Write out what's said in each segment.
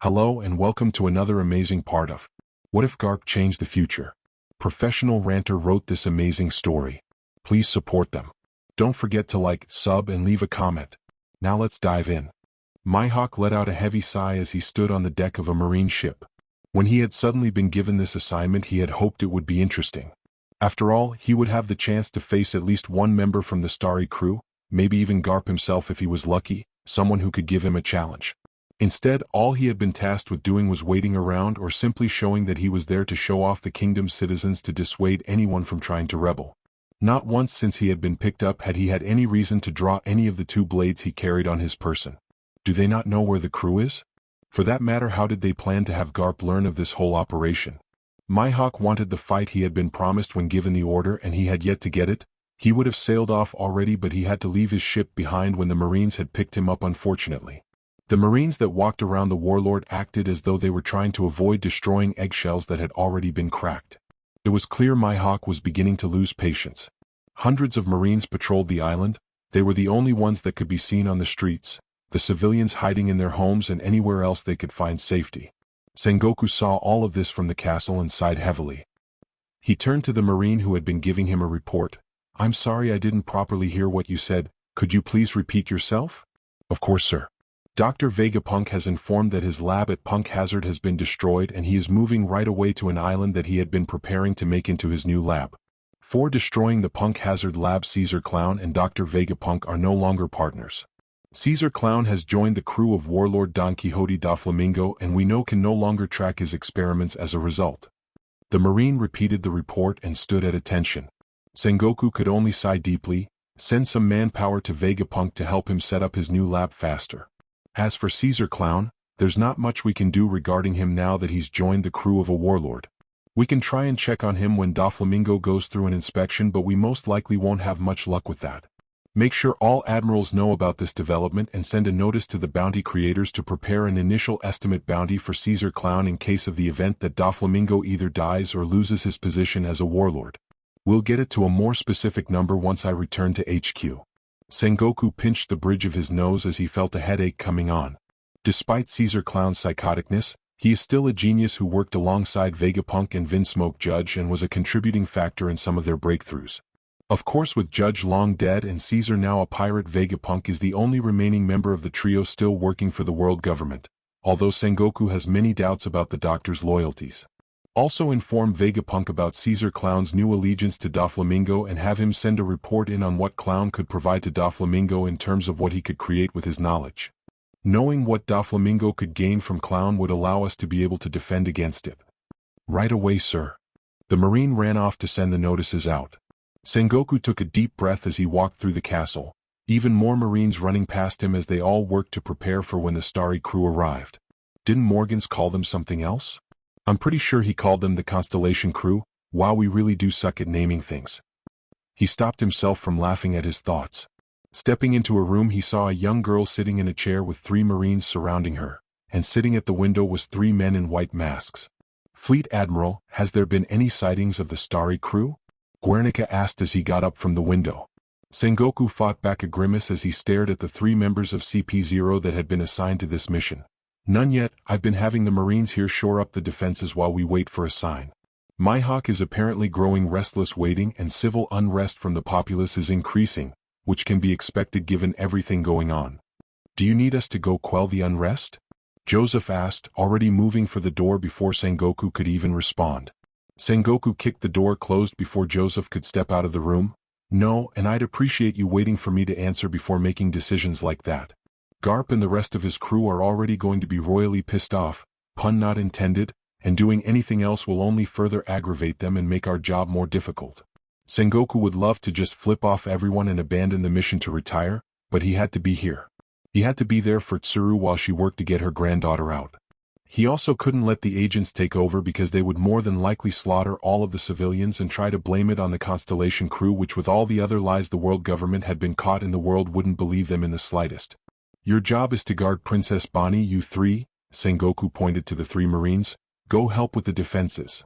Hello and welcome to another amazing part of What If Garp Changed the Future? Professional Ranter wrote this amazing story. Please support them. Don't forget to like, sub, and leave a comment. Now let's dive in. Mihawk let out a heavy sigh as he stood on the deck of a marine ship. When he had suddenly been given this assignment, he had hoped it would be interesting. After all, he would have the chance to face at least one member from the starry crew, maybe even Garp himself if he was lucky, someone who could give him a challenge. Instead, all he had been tasked with doing was waiting around or simply showing that he was there to show off the kingdom's citizens to dissuade anyone from trying to rebel. Not once since he had been picked up had he had any reason to draw any of the two blades he carried on his person. Do they not know where the crew is? For that matter, how did they plan to have Garp learn of this whole operation? Mihawk wanted the fight he had been promised when given the order, and he had yet to get it. He would have sailed off already, but he had to leave his ship behind when the Marines had picked him up, unfortunately. The Marines that walked around the warlord acted as though they were trying to avoid destroying eggshells that had already been cracked. It was clear Mihawk was beginning to lose patience. Hundreds of Marines patrolled the island. They were the only ones that could be seen on the streets, the civilians hiding in their homes and anywhere else they could find safety. Sengoku saw all of this from the castle and sighed heavily. He turned to the Marine who had been giving him a report. "I'm sorry I didn't properly hear what you said. Could you please repeat yourself?" "Of course, sir. Dr. Vegapunk has informed that his lab at Punk Hazard has been destroyed and he is moving right away to an island that he had been preparing to make into his new lab. For destroying the Punk Hazard lab, Caesar Clown and Dr. Vegapunk are no longer partners. Caesar Clown has joined the crew of Warlord Don Quixote da Flamingo and we can no longer track his experiments as a result." The Marine repeated the report and stood at attention. Sengoku could only sigh deeply. Send some manpower to Vegapunk to help him set up his new lab faster. As for Caesar Clown, there's not much we can do regarding him now that he's joined the crew of a warlord. We can try and check on him when Doflamingo goes through an inspection, but we most likely won't have much luck with that. Make sure all admirals know about this development and send a notice to the bounty creators to prepare an initial estimate bounty for Caesar Clown in case of the event that Doflamingo either dies or loses his position as a warlord. We'll get it to a more specific number once I return to HQ. Sengoku pinched the bridge of his nose as he felt a headache coming on. Despite Caesar Clown's psychoticness, he is still a genius who worked alongside Vegapunk and Vinsmoke Judge and was a contributing factor in some of their breakthroughs. Of course, with Judge long dead and Caesar now a pirate, Vegapunk is the only remaining member of the trio still working for the world government, although Sengoku has many doubts about the doctor's loyalties. Also inform Vegapunk about Caesar Clown's new allegiance to Doflamingo and have him send a report in on what Clown could provide to Doflamingo in terms of what he could create with his knowledge. Knowing what Doflamingo could gain from Clown would allow us to be able to defend against it. Right away, sir. The Marine ran off to send the notices out. Sengoku took a deep breath as he walked through the castle, even more Marines running past him as they all worked to prepare for when the starry crew arrived. Didn't Morgans call them something else? I'm pretty sure he called them the Constellation Crew. Wow, we really do suck at naming things. He stopped himself from laughing at his thoughts. Stepping into a room, he saw a young girl sitting in a chair with 3 Marines surrounding her, and sitting at the window was 3 men in white masks. "Fleet Admiral, has there been any sightings of the starry crew?" Guernica asked as he got up from the window. Sengoku fought back a grimace as he stared at the 3 members of CP0 that had been assigned to this mission. "None yet. I've been having the Marines here shore up the defenses while we wait for a sign. Mihawk is apparently growing restless waiting and civil unrest from the populace is increasing, which can be expected given everything going on. Do you need us to go quell the unrest?" Joseph asked, already moving for the door before Sengoku could even respond. Sengoku kicked the door closed before Joseph could step out of the room. "No, and I'd appreciate you waiting for me to answer before making decisions like that. Garp and the rest of his crew are already going to be royally pissed off, pun not intended, and doing anything else will only further aggravate them and make our job more difficult." Sengoku would love to just flip off everyone and abandon the mission to retire, but he had to be here. He had to be there for Tsuru while she worked to get her granddaughter out. He also couldn't let the agents take over because they would more than likely slaughter all of the civilians and try to blame it on the Constellation Crew, which with all the other lies the world government had been caught in, the world wouldn't believe them in the slightest. "Your job is to guard Princess Bonnie, you 3, Sengoku pointed to the 3 Marines. "Go help with the defenses."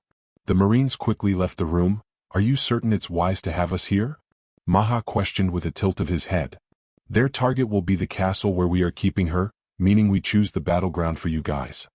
The Marines quickly left the room. "Are you certain it's wise to have us here?" Maha questioned with a tilt of his head. "Their target will be the castle where we are keeping her, meaning we choose the battleground for you guys.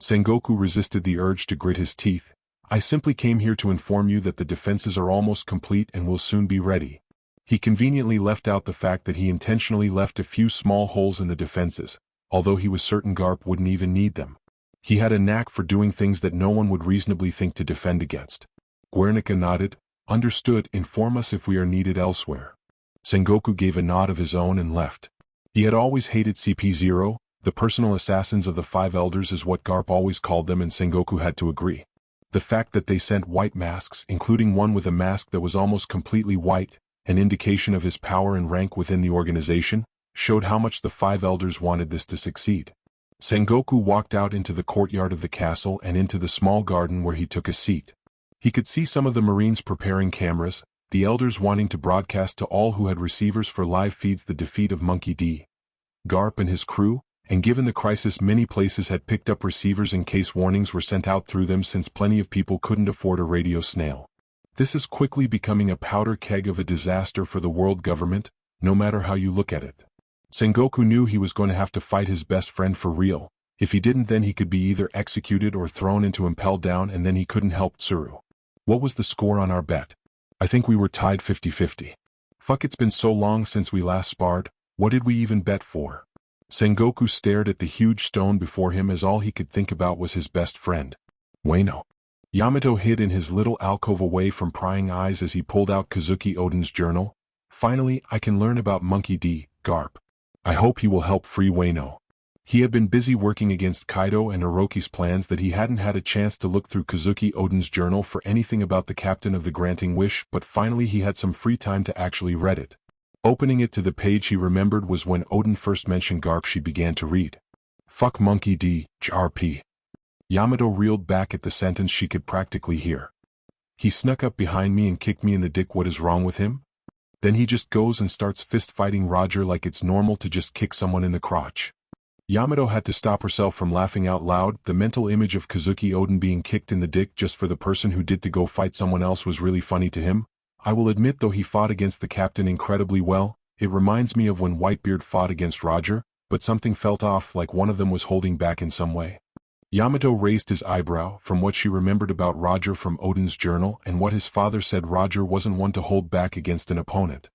Sengoku resisted the urge to grit his teeth. I simply came here to inform you that the defenses are almost complete and will soon be ready. He conveniently left out the fact that he intentionally left a few small holes in the defenses, although he was certain Garp wouldn't even need them. He had a knack for doing things that no one would reasonably think to defend against. Guernica nodded. Understood, inform us if we are needed elsewhere. Sengoku gave a nod of his own and left. He had always hated CP0, the personal assassins of the Five Elders is what Garp always called them, and Sengoku had to agree. The fact that they sent white masks, including one with a mask that was almost completely white, an indication of his power and rank within the organization, showed how much the Five Elders wanted this to succeed. Sengoku walked out into the courtyard of the castle and into the small garden where he took a seat. He could see some of the Marines preparing cameras, the Elders wanting to broadcast to all who had receivers for live feeds the defeat of Monkey D. Garp and his crew, and given the crisis many places had picked up receivers in case warnings were sent out through them since plenty of people couldn't afford a radio snail. This is quickly becoming a powder keg of a disaster for the world government, no matter how you look at it. Sengoku knew he was going to have to fight his best friend for real. If he didn't, then he could be either executed or thrown into Impel Down, and then he couldn't help Tsuru. What was the score on our bet? I think we were tied 50-50. Fuck, it's been so long since we last sparred. What did we even bet for? Sengoku stared at the huge stone before him as all he could think about was his best friend. Wano. Yamato hid in his little alcove away from prying eyes as he pulled out Kazuki Oden's journal. Finally, I can learn about Monkey D. Garp. I hope he will help free Wano. He had been busy working against Kaido and Orochi's plans that he hadn't had a chance to look through Kazuki Oden's journal for anything about the captain of the Granting Wish, but finally he had some free time to actually read it. Opening it to the page he remembered was when Oden first mentioned Garp. She began to read. Fuck Monkey D, JRP. Yamato reeled back at the sentence she could practically hear. He snuck up behind me and kicked me in the dick. What is wrong with him? Then he just goes and starts fist-fighting Roger like it's normal to just kick someone in the crotch. Yamato had to stop herself from laughing out loud. The mental image of Kazuki Oden being kicked in the dick just for the person who did to go fight someone else was really funny to him. I will admit, though, he fought against the captain incredibly well. It reminds me of when Whitebeard fought against Roger, but something felt off, like one of them was holding back in some way. Yamato raised his eyebrow. From what she remembered about Roger from Oden's journal and what his father said, Roger wasn't one to hold back against an opponent.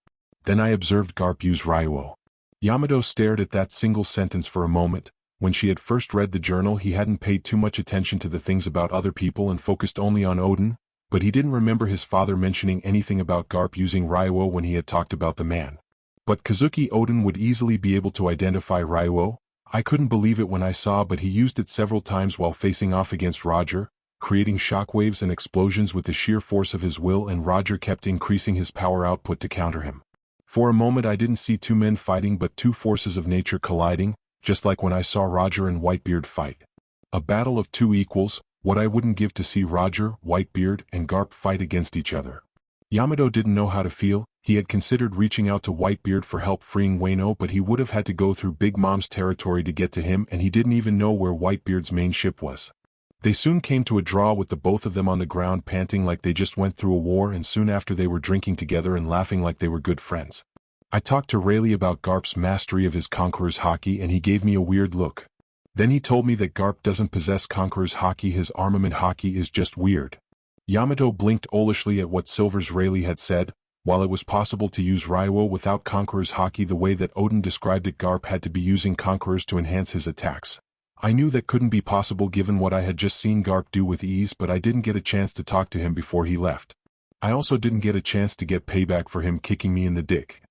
Then I observed Garp use Ryuo. Yamato stared at that single sentence for a moment. When she had first read the journal, he hadn't paid too much attention to the things about other people and focused only on Oden, but he didn't remember his father mentioning anything about Garp using Ryuo when he had talked about the man. But Kazuki Oden would easily be able to identify Ryuo. I couldn't believe it when I saw, but he used it several times while facing off against Roger, creating shockwaves and explosions with the sheer force of his will, and Roger kept increasing his power output to counter him. For a moment I didn't see two men fighting but two forces of nature colliding, just like when I saw Roger and Whitebeard fight. A battle of two equals, what I wouldn't give to see Roger, Whitebeard, and Garp fight against each other. Yamato didn't know how to feel. He had considered reaching out to Whitebeard for help freeing Wano, but he would have had to go through Big Mom's territory to get to him, and he didn't even know where Whitebeard's main ship was. They soon came to a draw with the both of them on the ground panting like they just went through a war, and soon after they were drinking together and laughing like they were good friends. I talked to Rayleigh about Garp's mastery of his Conqueror's Haki, and he gave me a weird look. Then he told me that Garp doesn't possess Conqueror's Haki, his armament Haki is just weird. Yamato blinked owlishly at what Silver's Rayleigh had said. While it was possible to use Ryuo without Conqueror's Haki the way that Oden described it, Garp had to be using Conquerors to enhance his attacks. I knew that couldn't be possible given what I had just seen Garp do with ease, but I didn't get a chance to talk to him before he left. I also didn't get a chance to get payback for him kicking me in the dick.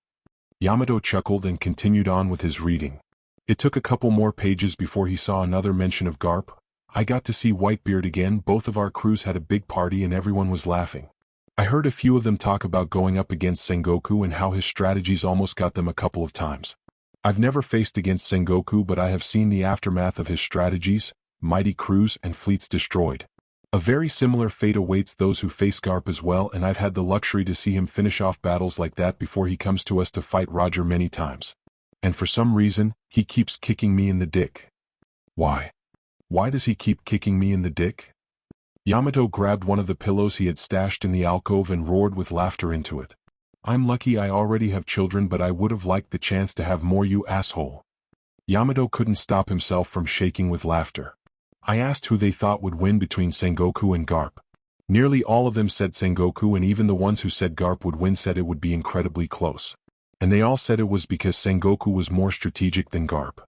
Yamato chuckled and continued on with his reading. It took a couple more pages before he saw another mention of Garp. I got to see Whitebeard again. Both of our crews had a big party and everyone was laughing. I heard a few of them talk about going up against Sengoku and how his strategies almost got them a couple of times. I've never faced against Sengoku, but I have seen the aftermath of his strategies, mighty crews and fleets destroyed. A very similar fate awaits those who face Garp as well, and I've had the luxury to see him finish off battles like that before he comes to us to fight Roger many times. And for some reason, he keeps kicking me in the dick. Why? Why does he keep kicking me in the dick? Yamato grabbed one of the pillows he had stashed in the alcove and roared with laughter into it. I'm lucky I already have children, but I would have liked the chance to have more, you asshole. Yamato couldn't stop himself from shaking with laughter. I asked who they thought would win between Sengoku and Garp. Nearly all of them said Sengoku, and even the ones who said Garp would win said it would be incredibly close. And they all said it was because Sengoku was more strategic than Garp.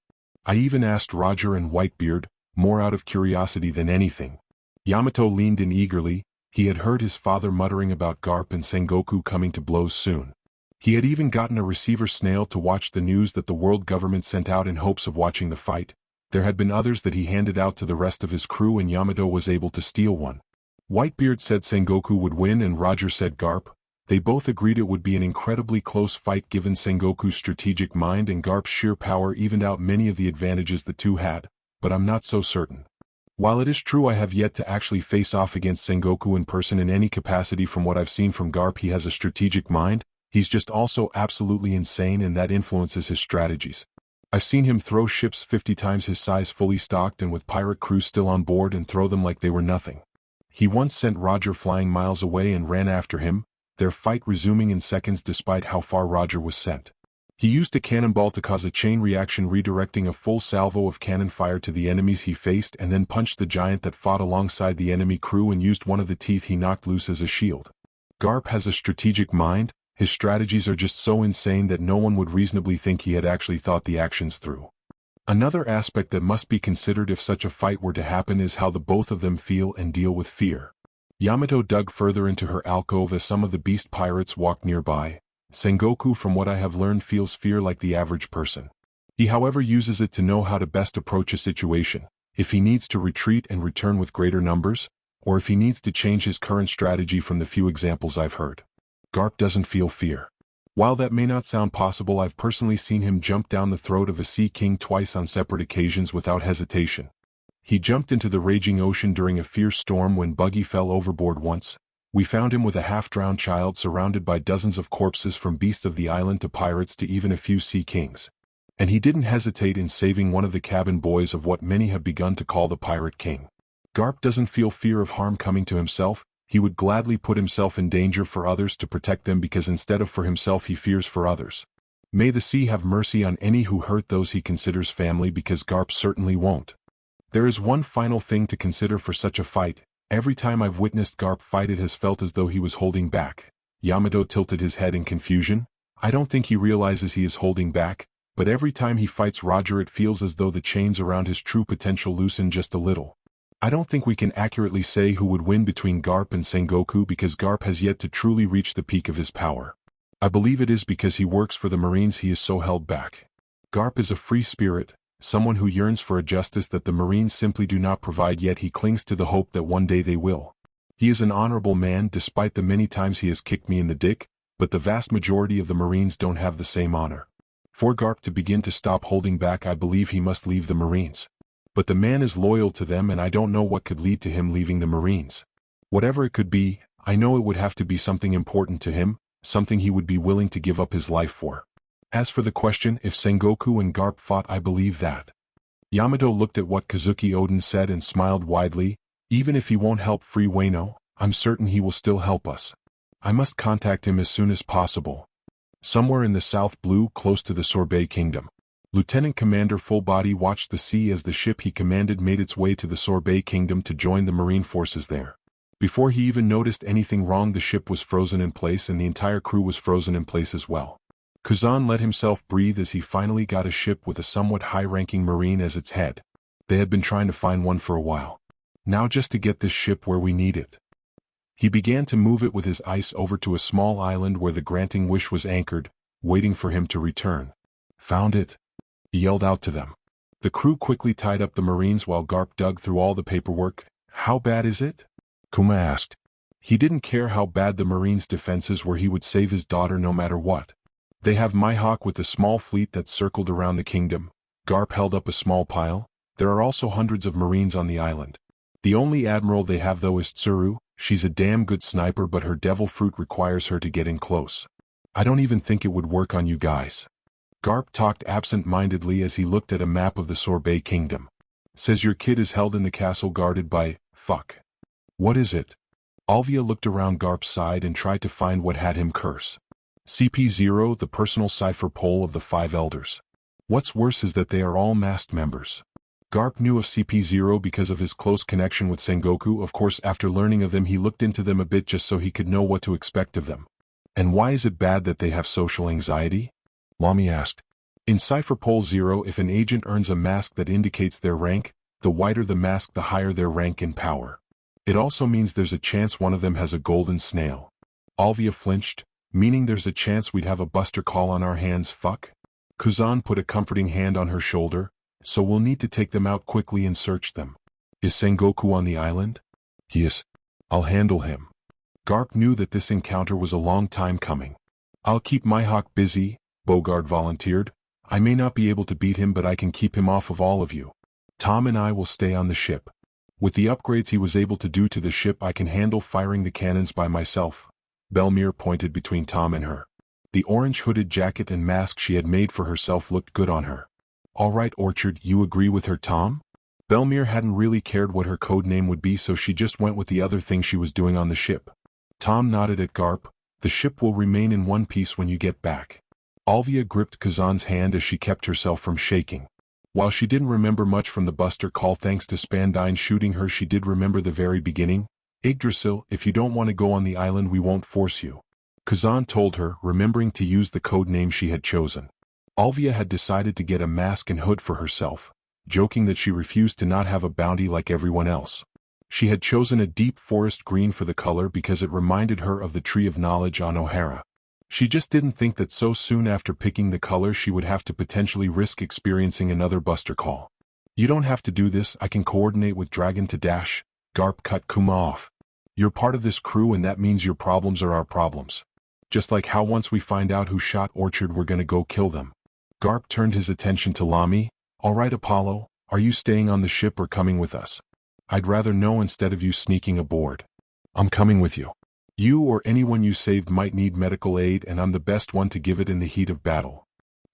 I even asked Roger and Whitebeard, more out of curiosity than anything. Yamato leaned in eagerly. He had heard his father muttering about Garp and Sengoku coming to blows soon. He had even gotten a receiver snail to watch the news that the world government sent out in hopes of watching the fight. There had been others that he handed out to the rest of his crew, and Yamato was able to steal one. Whitebeard said Sengoku would win and Roger said Garp. They both agreed it would be an incredibly close fight given Sengoku's strategic mind and Garp's sheer power evened out many of the advantages the two had, but I'm not so certain. While it is true I have yet to actually face off against Sengoku in person in any capacity, from what I've seen from Garp he has a strategic mind, he's just also absolutely insane, and that influences his strategies. I've seen him throw ships 50 times his size fully stocked and with pirate crews still on board and throw them like they were nothing. He once sent Roger flying miles away and ran after him, their fight resuming in seconds despite how far Roger was sent. He used a cannonball to cause a chain reaction, redirecting a full salvo of cannon fire to the enemies he faced, and then punched the giant that fought alongside the enemy crew and used one of the teeth he knocked loose as a shield. Garp has a strategic mind. His strategies are just so insane that no one would reasonably think he had actually thought the actions through. Another aspect that must be considered if such a fight were to happen is how the both of them feel and deal with fear. Yamato dug further into her alcove as some of the beast pirates walked nearby. Sengoku, from what I have learned, feels fear like the average person. He however uses it to know how to best approach a situation, if he needs to retreat and return with greater numbers, or if he needs to change his current strategy from the few examples I've heard. Garp doesn't feel fear. While that may not sound possible, I've personally seen him jump down the throat of a sea king twice on separate occasions without hesitation. He jumped into the raging ocean during a fierce storm when Buggy fell overboard once. We found him with a half-drowned child surrounded by dozens of corpses, from beasts of the island to pirates to even a few sea kings. And he didn't hesitate in saving one of the cabin boys of what many have begun to call the Pirate King. Garp doesn't feel fear of harm coming to himself. He would gladly put himself in danger for others to protect them, because instead of for himself he fears for others. May the sea have mercy on any who hurt those he considers family, because Garp certainly won't. There is one final thing to consider for such a fight. Every time I've witnessed Garp fight it has felt as though he was holding back. Yamato tilted his head in confusion. I don't think he realizes he is holding back, but every time he fights Roger it feels as though the chains around his true potential loosen just a little. I don't think we can accurately say who would win between Garp and Sengoku, because Garp has yet to truly reach the peak of his power. I believe it is because he works for the Marines he is so held back. Garp is a free spirit, someone who yearns for a justice that the Marines simply do not provide, yet he clings to the hope that one day they will. He is an honorable man despite the many times he has kicked me in the dick, but the vast majority of the Marines don't have the same honor. For Garp to begin to stop holding back, I believe he must leave the Marines. But the man is loyal to them, and I don't know what could lead to him leaving the Marines. Whatever it could be, I know it would have to be something important to him, something he would be willing to give up his life for. As for the question if Sengoku and Garp fought, I believe that. Yamato looked at what Kazuki Oden said and smiled widely. Even if he won't help free Wano, I'm certain he will still help us. I must contact him as soon as possible. Somewhere in the South Blue, close to the Sorbet Kingdom, Lieutenant Commander Fullbody watched the sea as the ship he commanded made its way to the Sorbet Kingdom to join the Marine forces there. Before he even noticed anything wrong, the ship was frozen in place and the entire crew was frozen in place as well. Kazan let himself breathe as he finally got a ship with a somewhat high-ranking Marine as its head. They had been trying to find one for a while. Now just to get this ship where we need it. He began to move it with his ice over to a small island where the Granting Wish was anchored, waiting for him to return. Found it? He yelled out to them. The crew quickly tied up the Marines while Garp dug through all the paperwork. How bad is it? Kuma asked. He didn't care how bad the Marines' defenses were, he would save his daughter no matter what. They have Mihawk with a small fleet that circled around the kingdom. Garp held up a small pile. There are also hundreds of Marines on the island. The only admiral they have though is Tsuru. She's a damn good sniper, but her devil fruit requires her to get in close. I don't even think it would work on you guys. Garp talked absent-mindedly as he looked at a map of the Sorbet Kingdom. Says your kid is held in the castle guarded by, fuck. What is it? Alvia looked around Garp's side and tried to find what had him curse. CP0, the personal cipher pole of the 5 elders. What's worse is that they are all masked members. Garp knew of CP0 because of his close connection with Sengoku. Of course, after learning of them he looked into them a bit just so he could know what to expect of them. And why is it bad that they have social anxiety? Lami asked. In Cipher Pole 0, if an agent earns a mask that indicates their rank, the whiter the mask the higher their rank in power. It also means there's a chance one of them has a golden snail. Alvia flinched, meaning there's a chance we'd have a buster call on our hands. Fuck? Kuzan put a comforting hand on her shoulder, so we'll need to take them out quickly and search them. Is Sengoku on the island? He is. I'll handle him. Garp knew that this encounter was a long time coming. I'll keep Mihawk busy, Bogard volunteered. I may not be able to beat him but I can keep him off of all of you. Tom and I will stay on the ship. With the upgrades he was able to do to the ship I can handle firing the cannons by myself. Belmere pointed between Tom and her. The orange hooded jacket and mask she had made for herself looked good on her. All right, Orchard, you agree with her, Tom? Belmere hadn't really cared what her code name would be, so she just went with the other thing she was doing on the ship. Tom nodded at Garp. The ship will remain in one piece when you get back. Alvia gripped Kazan's hand as she kept herself from shaking. While she didn't remember much from the buster call thanks to Spandine shooting her, she did remember the very beginning. Yggdrasil, if you don't want to go on the island we won't force you. Kazan told her, remembering to use the code name she had chosen. Alvia had decided to get a mask and hood for herself, joking that she refused to not have a bounty like everyone else. She had chosen a deep forest green for the color because it reminded her of the Tree of Knowledge on O'Hara. She just didn't think that so soon after picking the color she would have to potentially risk experiencing another buster call. You don't have to do this, I can coordinate with Dragon to dash. Garp cut Kuma off. You're part of this crew and that means your problems are our problems. Just like how once we find out who shot Orchard we're gonna go kill them. Garp turned his attention to Lami. Alright Apollo, are you staying on the ship or coming with us? I'd rather know instead of you sneaking aboard. I'm coming with you. You or anyone you saved might need medical aid and I'm the best one to give it in the heat of battle.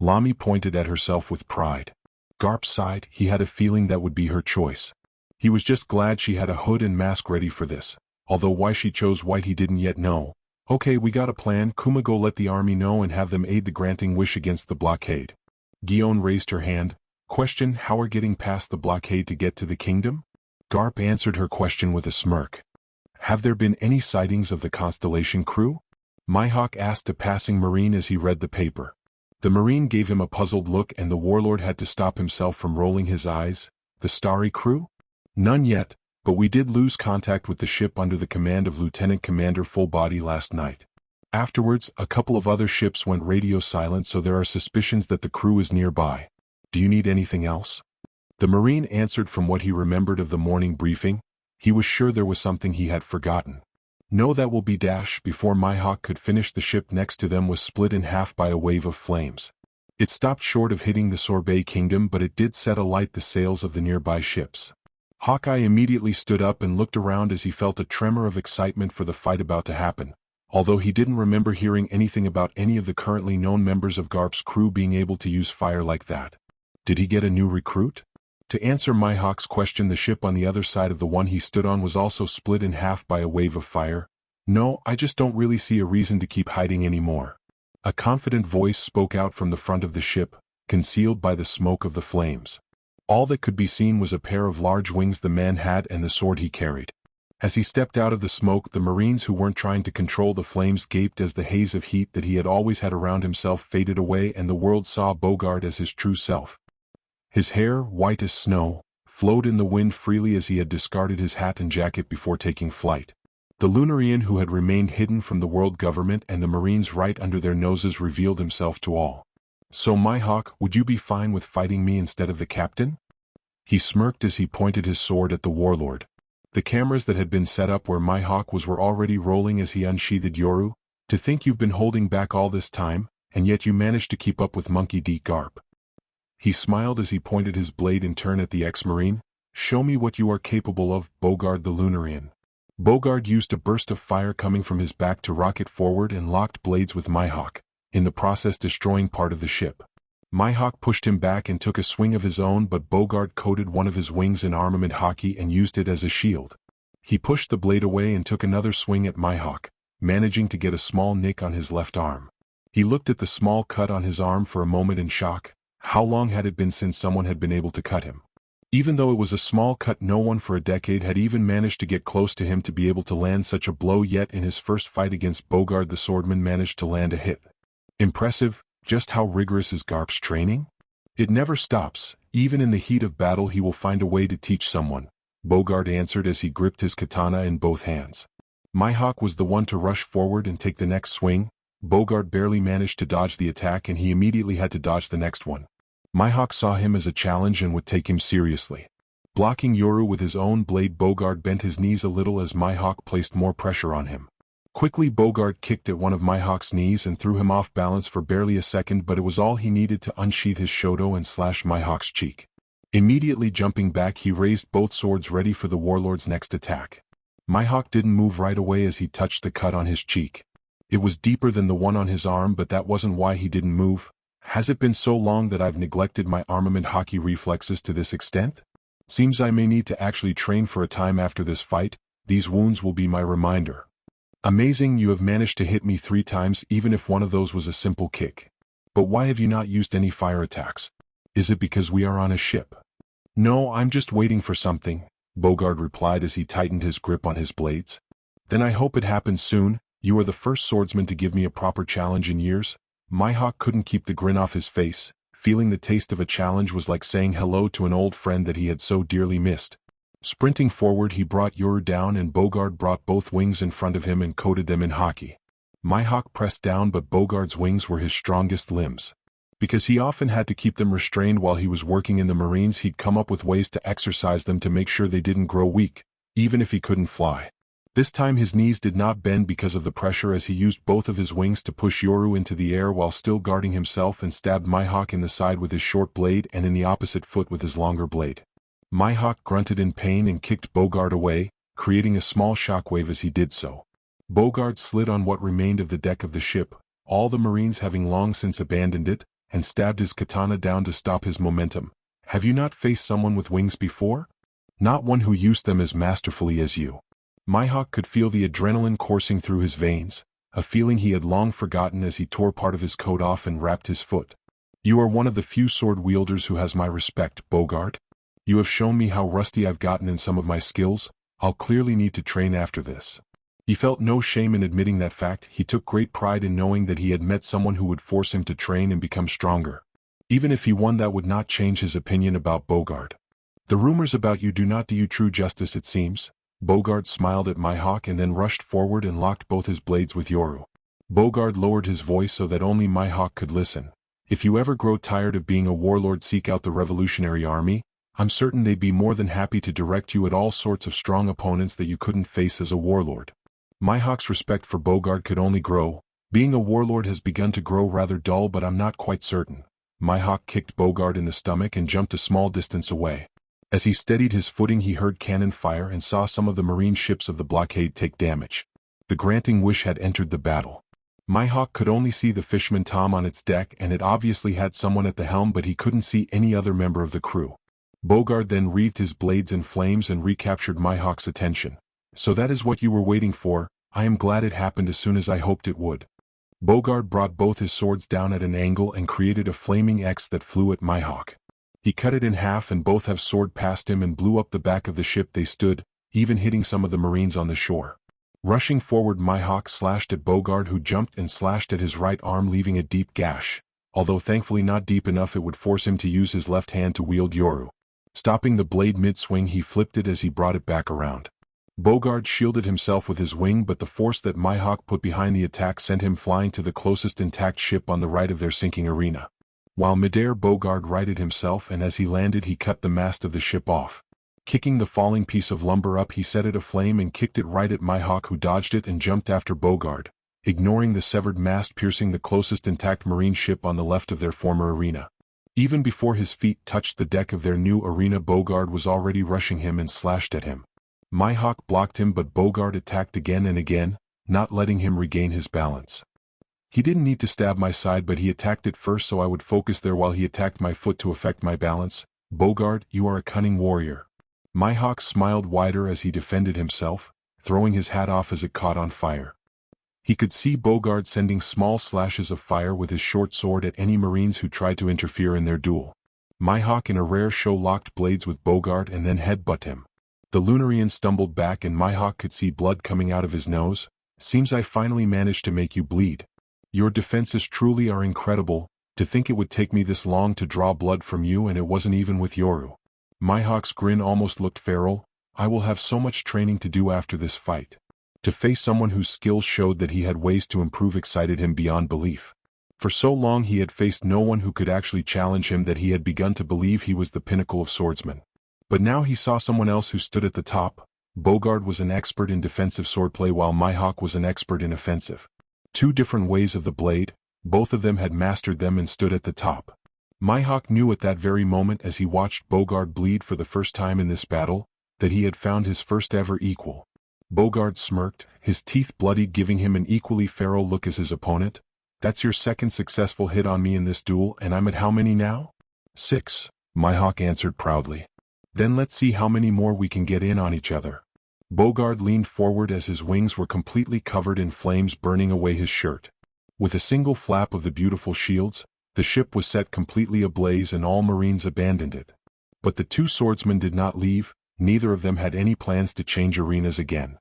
Lami pointed at herself with pride. Garp sighed, he had a feeling that would be her choice. He was just glad she had a hood and mask ready for this, although why she chose white he didn't yet know. Okay, we got a plan. Kuma, go let the army know and have them aid the granting wish against the blockade. Guion raised her hand. Question, how are getting past the blockade to get to the kingdom? Garp answered her question with a smirk. Have there been any sightings of the Constellation crew? Mihawk asked a passing Marine as he read the paper. The Marine gave him a puzzled look and the warlord had to stop himself from rolling his eyes. The Starry crew? None yet, but we did lose contact with the ship under the command of Lieutenant Commander Fullbody last night. Afterwards, a couple of other ships went radio silent, so there are suspicions that the crew is nearby. Do you need anything else? The Marine answered from what he remembered of the morning briefing. He was sure there was something he had forgotten. No, that will be dash. Before Mihawk could finish, the ship next to them was split in half by a wave of flames. It stopped short of hitting the Sorbet Kingdom, but it did set alight the sails of the nearby ships. Hawkeye immediately stood up and looked around as he felt a tremor of excitement for the fight about to happen, although he didn't remember hearing anything about any of the currently known members of Garp's crew being able to use fire like that. Did he get a new recruit? To answer Mihawk's question, the ship on the other side of the one he stood on was also split in half by a wave of fire. No, I just don't really see a reason to keep hiding anymore. A confident voice spoke out from the front of the ship, concealed by the smoke of the flames. All that could be seen was a pair of large wings the man had and the sword he carried. As he stepped out of the smoke, the Marines who weren't trying to control the flames gaped as the haze of heat that he had always had around himself faded away and the world saw Bogard as his true self. His hair, white as snow, flowed in the wind freely as he had discarded his hat and jacket before taking flight. The Lunarian who had remained hidden from the world government and the Marines right under their noses revealed himself to all. So Mihawk, would you be fine with fighting me instead of the captain? He smirked as he pointed his sword at the warlord. The cameras that had been set up where Mihawk was were already rolling as he unsheathed Yoru. To think you've been holding back all this time, and yet you managed to keep up with Monkey D. Garp. He smiled as he pointed his blade in turn at the ex-Marine. Show me what you are capable of, Bogard the Lunarian. Bogard used a burst of fire coming from his back to rocket forward and locked blades with Mihawk, in the process destroying part of the ship. Mihawk pushed him back and took a swing of his own, but Bogard coated one of his wings in armament hockey and used it as a shield. He pushed the blade away and took another swing at Mihawk, managing to get a small nick on his left arm. He looked at the small cut on his arm for a moment in shock. How long had it been since someone had been able to cut him? Even though it was a small cut, no one for a decade had even managed to get close to him to be able to land such a blow, yet in his first fight against Bogard the swordman managed to land a hit. Impressive. Just how rigorous is Garp's training? It never stops. Even in the heat of battle he will find a way to teach someone, Bogard answered as he gripped his katana in both hands. Mihawk was the one to rush forward and take the next swing. Bogard barely managed to dodge the attack and he immediately had to dodge the next one. Mihawk saw him as a challenge and would take him seriously. Blocking Yoru with his own blade, Bogard bent his knees a little as Mihawk placed more pressure on him. Quickly Bogard kicked at one of Mihawk's knees and threw him off balance for barely a second, but it was all he needed to unsheath his shoto and slash Mihawk's cheek. Immediately jumping back, he raised both swords ready for the warlord's next attack. Mihawk didn't move right away as he touched the cut on his cheek. It was deeper than the one on his arm, but that wasn't why he didn't move. Has it been so long that I've neglected my armament hockey reflexes to this extent? Seems I may need to actually train for a time after this fight. These wounds will be my reminder. Amazing, you have managed to hit me 3 times, even if one of those was a simple kick. But why have you not used any fire attacks? Is it because we are on a ship? No, I'm just waiting for something, Bogard replied as he tightened his grip on his blades. Then I hope it happens soon. You are the first swordsman to give me a proper challenge in years. Mihawk couldn't keep the grin off his face. Feeling the taste of a challenge was like saying hello to an old friend that he had so dearly missed. Sprinting forward, he brought Yoru down and Bogard brought both wings in front of him and coated them in hockey. Mihawk pressed down, but Bogard's wings were his strongest limbs. Because he often had to keep them restrained while he was working in the Marines, he'd come up with ways to exercise them to make sure they didn't grow weak, even if he couldn't fly. This time his knees did not bend because of the pressure, as he used both of his wings to push Yoru into the air while still guarding himself, and stabbed Mihawk in the side with his short blade and in the opposite foot with his longer blade. Mihawk grunted in pain and kicked Bogard away, creating a small shockwave as he did so. Bogard slid on what remained of the deck of the ship, all the Marines having long since abandoned it, and stabbed his katana down to stop his momentum. Have you not faced someone with wings before? Not one who used them as masterfully as you. Mihawk could feel the adrenaline coursing through his veins, a feeling he had long forgotten as he tore part of his coat off and wrapped his foot. You are one of the few sword wielders who has my respect, Bogard. You have shown me how rusty I've gotten in some of my skills. I'll clearly need to train after this. He felt no shame in admitting that fact. He took great pride in knowing that he had met someone who would force him to train and become stronger. Even if he won, that would not change his opinion about Bogard. The rumors about you do not do you true justice, it seems. Bogard smiled at Mihawk and then rushed forward and locked both his blades with Yoru. Bogard lowered his voice so that only Mihawk could listen. If you ever grow tired of being a warlord, seek out the Revolutionary Army. I'm certain they'd be more than happy to direct you at all sorts of strong opponents that you couldn't face as a warlord. Mihawk's respect for Bogard could only grow. Being a warlord has begun to grow rather dull, but I'm not quite certain. Mihawk kicked Bogard in the stomach and jumped a small distance away. As he steadied his footing, he heard cannon fire and saw some of the Marine ships of the blockade take damage. The Granting Wish had entered the battle. Mihawk could only see the Fishman Tom on its deck, and it obviously had someone at the helm, but he couldn't see any other member of the crew. Bogard then wreathed his blades in flames and recaptured Mihawk's attention. So that is what you were waiting for. I am glad it happened as soon as I hoped it would. Bogard brought both his swords down at an angle and created a flaming X that flew at Mihawk. He cut it in half and both have soared past him and blew up the back of the ship they stood, even hitting some of the Marines on the shore. Rushing forward, Mihawk slashed at Bogard, who jumped and slashed at his right arm, leaving a deep gash. Although thankfully not deep enough it would force him to use his left hand to wield Yoru. Stopping the blade mid-swing, he flipped it as he brought it back around. Bogard shielded himself with his wing, but the force that Mihawk put behind the attack sent him flying to the closest intact ship on the right of their sinking arena. While midair, Bogard righted himself, and as he landed he cut the mast of the ship off. Kicking the falling piece of lumber up, he set it aflame and kicked it right at Mihawk, who dodged it and jumped after Bogard, ignoring the severed mast piercing the closest intact Marine ship on the left of their former arena. Even before his feet touched the deck of their new arena, Bogard was already rushing him and slashed at him. Mihawk blocked him, but Bogard attacked again and again, not letting him regain his balance. He didn't need to stab my side, but he attacked it first so I would focus there while he attacked my foot to affect my balance. Bogard, you are a cunning warrior. Mihawk smiled wider as he defended himself, throwing his hat off as it caught on fire. He could see Bogard sending small slashes of fire with his short sword at any Marines who tried to interfere in their duel. Mihawk in a rare show locked blades with Bogart and then headbutt him. The Lunarian stumbled back and Mihawk could see blood coming out of his nose. Seems I finally managed to make you bleed. Your defenses truly are incredible. To think it would take me this long to draw blood from you and it wasn't even with Yoru. Mihawk's grin almost looked feral. I will have so much training to do after this fight. To face someone whose skills showed that he had ways to improve excited him beyond belief. For so long he had faced no one who could actually challenge him that he had begun to believe he was the pinnacle of swordsmen. But now he saw someone else who stood at the top. Bogart was an expert in defensive swordplay while Mihawk was an expert in offensive. Two different ways of the blade, both of them had mastered them and stood at the top. Mihawk knew at that very moment as he watched Bogart bleed for the first time in this battle, that he had found his first ever equal. Bogart smirked, his teeth bloodied, giving him an equally feral look as his opponent. That's your second successful hit on me in this duel and I'm at how many now? 6, Mihawk answered proudly. Then let's see how many more we can get in on each other. Bogart leaned forward as his wings were completely covered in flames burning away his shirt. With a single flap of the beautiful shields, the ship was set completely ablaze and all Marines abandoned it. But the two swordsmen did not leave, neither of them had any plans to change arenas again.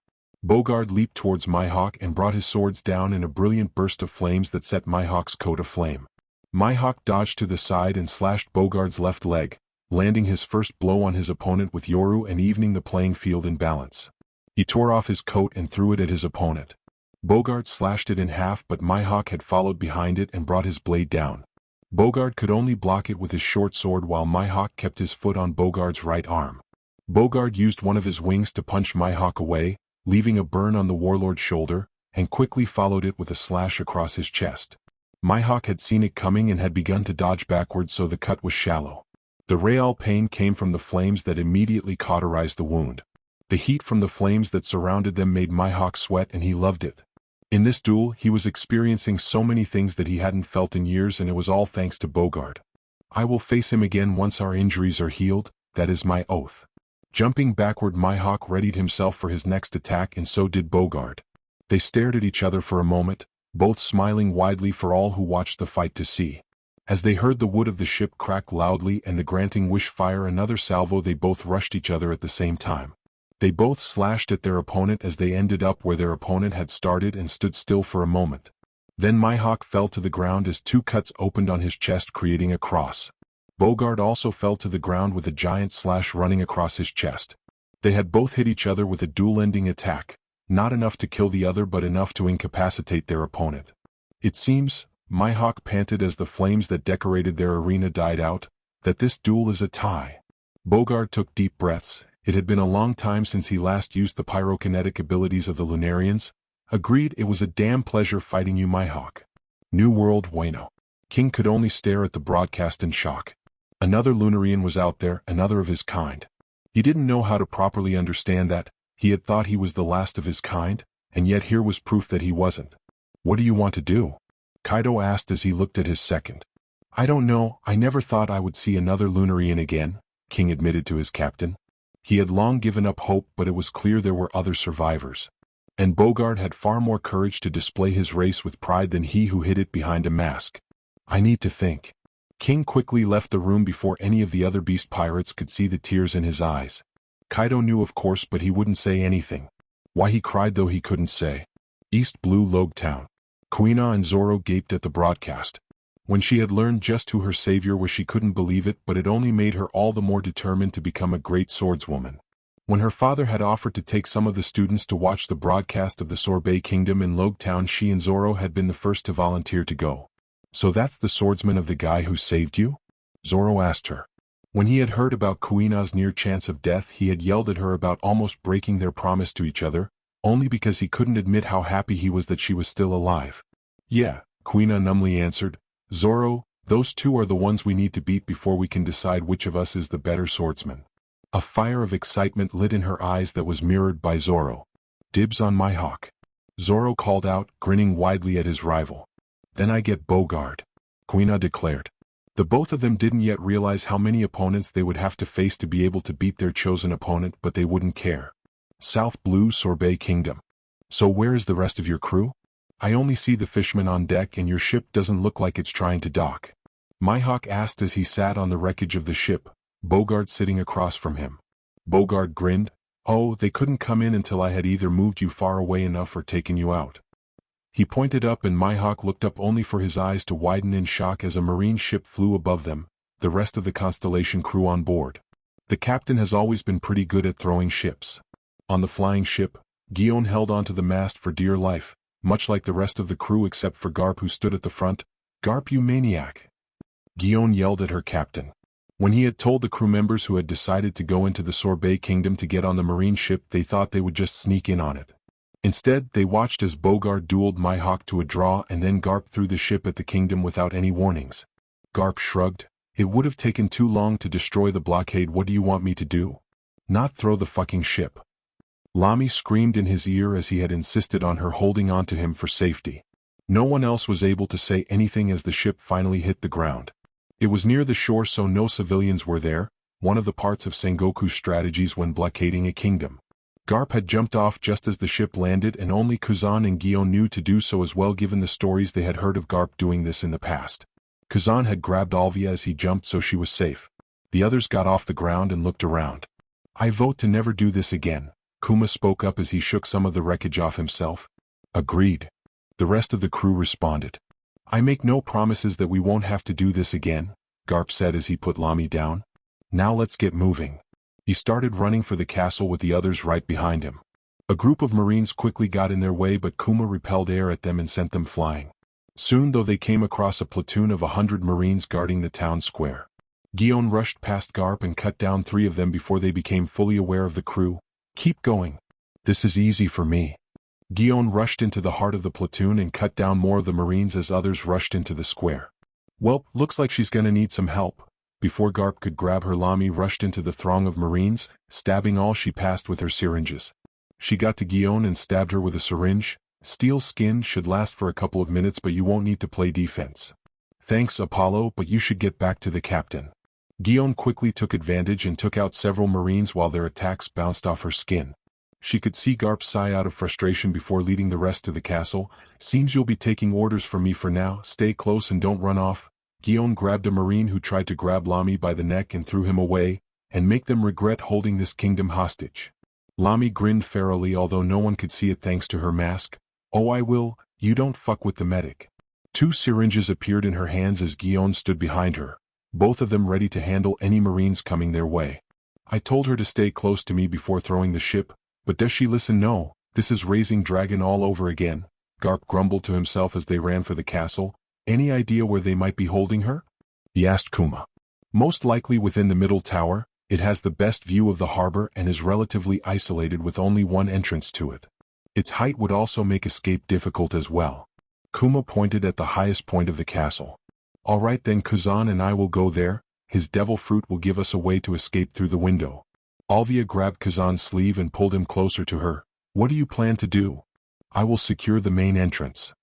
Bogart leaped towards Mihawk and brought his swords down in a brilliant burst of flames that set Mihawk's coat aflame. Mihawk dodged to the side and slashed Bogart's left leg, landing his first blow on his opponent with Yoru and evening the playing field in balance. He tore off his coat and threw it at his opponent. Bogart slashed it in half but Mihawk had followed behind it and brought his blade down. Bogart could only block it with his short sword while Mihawk kept his foot on Bogart's right arm. Bogart used one of his wings to punch Mihawk away, leaving a burn on the warlord's shoulder, and quickly followed it with a slash across his chest. Mihawk had seen it coming and had begun to dodge backwards so the cut was shallow. The real pain came from the flames that immediately cauterized the wound. The heat from the flames that surrounded them made Mihawk sweat and he loved it. In this duel he was experiencing so many things that he hadn't felt in years and it was all thanks to Bogart. I will face him again once our injuries are healed, that is my oath. Jumping backward Mihawk readied himself for his next attack and so did Bogart. They stared at each other for a moment, both smiling widely for all who watched the fight to see. As they heard the wood of the ship crack loudly and the granting wish fire another salvo they both rushed each other at the same time. They both slashed at their opponent as they ended up where their opponent had started and stood still for a moment. Then Mihawk fell to the ground as two cuts opened on his chest creating a cross. Bogart also fell to the ground with a giant slash running across his chest. They had both hit each other with a dual-ending attack, not enough to kill the other but enough to incapacitate their opponent. It seems, Mihawk panted as the flames that decorated their arena died out, that this duel is a tie. Bogart took deep breaths. It had been a long time since he last used the pyrokinetic abilities of the Lunarians. Agreed, it was a damn pleasure fighting you, Mihawk. New World bueno. King could only stare at the broadcast in shock. Another Lunarian was out there, another of his kind. He didn't know how to properly understand that. He had thought he was the last of his kind, and yet here was proof that he wasn't. What do you want to do? Kaido asked as he looked at his second. I don't know, I never thought I would see another Lunarian again, King admitted to his captain. He had long given up hope but it was clear there were other survivors. And Bogart had far more courage to display his race with pride than he who hid it behind a mask. I need to think. King quickly left the room before any of the other beast pirates could see the tears in his eyes. Kaido knew of course but he wouldn't say anything. Why he cried though he couldn't say. East Blue Log Town. Kuina and Zoro gaped at the broadcast. When she had learned just who her savior was she couldn't believe it but it only made her all the more determined to become a great swordswoman. When her father had offered to take some of the students to watch the broadcast of the Sorbet Kingdom in Log Town she and Zoro had been the first to volunteer to go. So that's the swordsman of the guy who saved you? Zoro asked her. When he had heard about Kuina's near chance of death he had yelled at her about almost breaking their promise to each other, only because he couldn't admit how happy he was that she was still alive. Yeah, Kuina numbly answered. Zoro, those two are the ones we need to beat before we can decide which of us is the better swordsman. A fire of excitement lit in her eyes that was mirrored by Zoro. Dibs on Mihawk. Zoro called out, grinning widely at his rival. Then I get Bogart, Kuina declared. The both of them didn't yet realize how many opponents they would have to face to be able to beat their chosen opponent but they wouldn't care. South Blue Sorbet Kingdom. So where is the rest of your crew? I only see the fishermen on deck and your ship doesn't look like it's trying to dock. Mihawk asked as he sat on the wreckage of the ship, Bogart sitting across from him. Bogart grinned. Oh, they couldn't come in until I had either moved you far away enough or taken you out. He pointed up and Mihawk looked up only for his eyes to widen in shock as a marine ship flew above them, the rest of the Constellation crew on board. The captain has always been pretty good at throwing ships. On the flying ship, Guion held onto the mast for dear life, much like the rest of the crew except for Garp who stood at the front. Garp, you maniac! Guion yelled at her captain. When he had told the crew members who had decided to go into the Sorbet Kingdom to get on the marine ship, they thought they would just sneak in on it. Instead, they watched as Bogart dueled Mihawk to a draw and then Garp threw the ship at the kingdom without any warnings. Garp shrugged. It would have taken too long to destroy the blockade. What do you want me to do? Not throw the fucking ship. Lamy screamed in his ear as he had insisted on her holding on to him for safety. No one else was able to say anything as the ship finally hit the ground. It was near the shore so no civilians were there, one of the parts of Sengoku's strategies when blockading a kingdom. Garp had jumped off just as the ship landed and only Kazan and Guion knew to do so as well given the stories they had heard of Garp doing this in the past. Kazan had grabbed Alvia as he jumped so she was safe. The others got off the ground and looked around. I vote to never do this again, Kuma spoke up as he shook some of the wreckage off himself. Agreed. The rest of the crew responded. I make no promises that we won't have to do this again, Garp said as he put Lamy down. Now let's get moving. He started running for the castle with the others right behind him. A group of Marines quickly got in their way but Kuma repelled air at them and sent them flying. Soon though they came across a platoon of 100 Marines guarding the town square. Guion rushed past Garp and cut down 3 of them before they became fully aware of the crew. Keep going. This is easy for me. Guion rushed into the heart of the platoon and cut down more of the Marines as others rushed into the square. Well, looks like she's gonna need some help. Before Garp could grab her, Lamy rushed into the throng of Marines, stabbing all she passed with her syringes. She got to Guion and stabbed her with a syringe. Steel skin should last for a couple of minutes but you won't need to play defense. Thanks, Apollo, but you should get back to the captain. Guion quickly took advantage and took out several Marines while their attacks bounced off her skin. She could see Garp sigh out of frustration before leading the rest to the castle. Seems you'll be taking orders from me for now. Stay close and don't run off. Guion grabbed a Marine who tried to grab Lamy by the neck and threw him away, and make them regret holding this kingdom hostage. Lamy grinned ferally although no one could see it thanks to her mask. Oh, I will, you don't fuck with the medic. 2 syringes appeared in her hands as Guion stood behind her, both of them ready to handle any Marines coming their way. I told her to stay close to me before throwing the ship, but does she listen? No, this is raising dragon all over again, Garp grumbled to himself as they ran for the castle. Any idea where they might be holding her? He asked Kuma. Most likely within the middle tower. It has the best view of the harbor and is relatively isolated with only one entrance to it. Its height would also make escape difficult as well. Kuma pointed at the highest point of the castle. All right then, Kazan and I will go there. His devil fruit will give us a way to escape through the window. Alvia grabbed Kazan's sleeve and pulled him closer to her. What do you plan to do? I will secure the main entrance.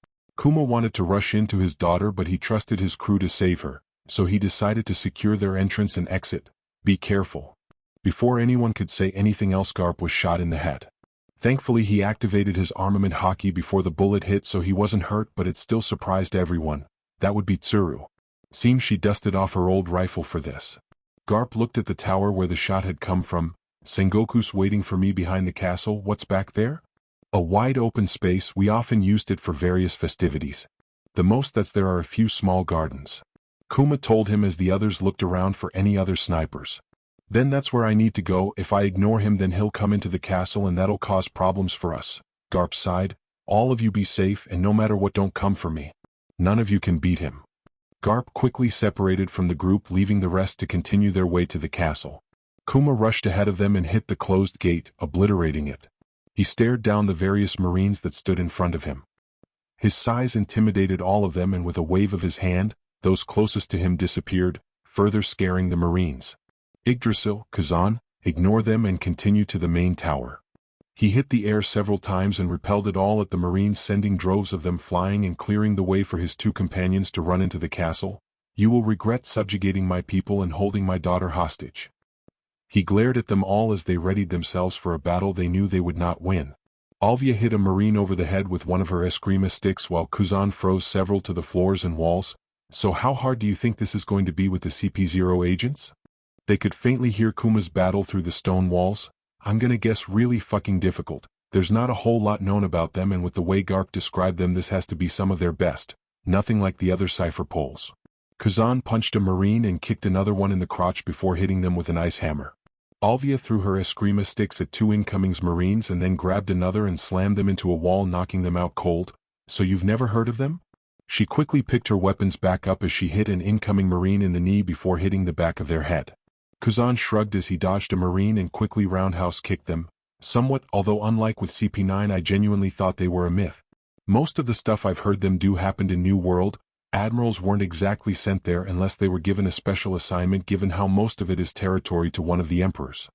Kuma wanted to rush into his daughter but he trusted his crew to save her, so he decided to secure their entrance and exit. Be careful. Before anyone could say anything else, Garp was shot in the head. Thankfully he activated his armament hockey before the bullet hit so he wasn't hurt, but it still surprised everyone. That would be Tsuru. Seems she dusted off her old rifle for this. Garp looked at the tower where the shot had come from. Sengoku's waiting for me behind the castle. What's back there? A wide open space. We often used it for various festivities. The most that's there are a few small gardens. Kuma told him as the others looked around for any other snipers. Then that's where I need to go. If I ignore him then he'll come into the castle and that'll cause problems for us. Garp sighed. All of you be safe and no matter what don't come for me. None of you can beat him. Garp quickly separated from the group, leaving the rest to continue their way to the castle. Kuma rushed ahead of them and hit the closed gate, obliterating it. He stared down the various Marines that stood in front of him. His size intimidated all of them and with a wave of his hand, those closest to him disappeared, further scaring the Marines. Yggdrasil, Kazan, ignore them and continue to the main tower. He hit the air several times and repelled it all at the Marines, sending droves of them flying and clearing the way for his 2 companions to run into the castle. You will regret subjugating my people and holding my daughter hostage. He glared at them all as they readied themselves for a battle they knew they would not win. Alvia hit a Marine over the head with one of her eskrima sticks while Kazan froze several to the floors and walls. So how hard do you think this is going to be with the CP0 agents? They could faintly hear Kuma's battle through the stone walls. I'm gonna guess really fucking difficult. There's not a whole lot known about them, and with the way Garp described them, this has to be some of their best. Nothing like the other cipher poles. Kazan punched a Marine and kicked another one in the crotch before hitting them with an ice hammer. Alvia threw her Eskrima sticks at 2 incoming Marines and then grabbed another and slammed them into a wall, knocking them out cold. So you've never heard of them? She quickly picked her weapons back up as she hit an incoming Marine in the knee before hitting the back of their head. Kazan shrugged as he dodged a Marine and quickly roundhouse kicked them. Somewhat, although unlike with CP9, I genuinely thought they were a myth. Most of the stuff I've heard them do happened in New World. Admirals weren't exactly sent there unless they were given a special assignment, given how most of it is territory to one of the emperors.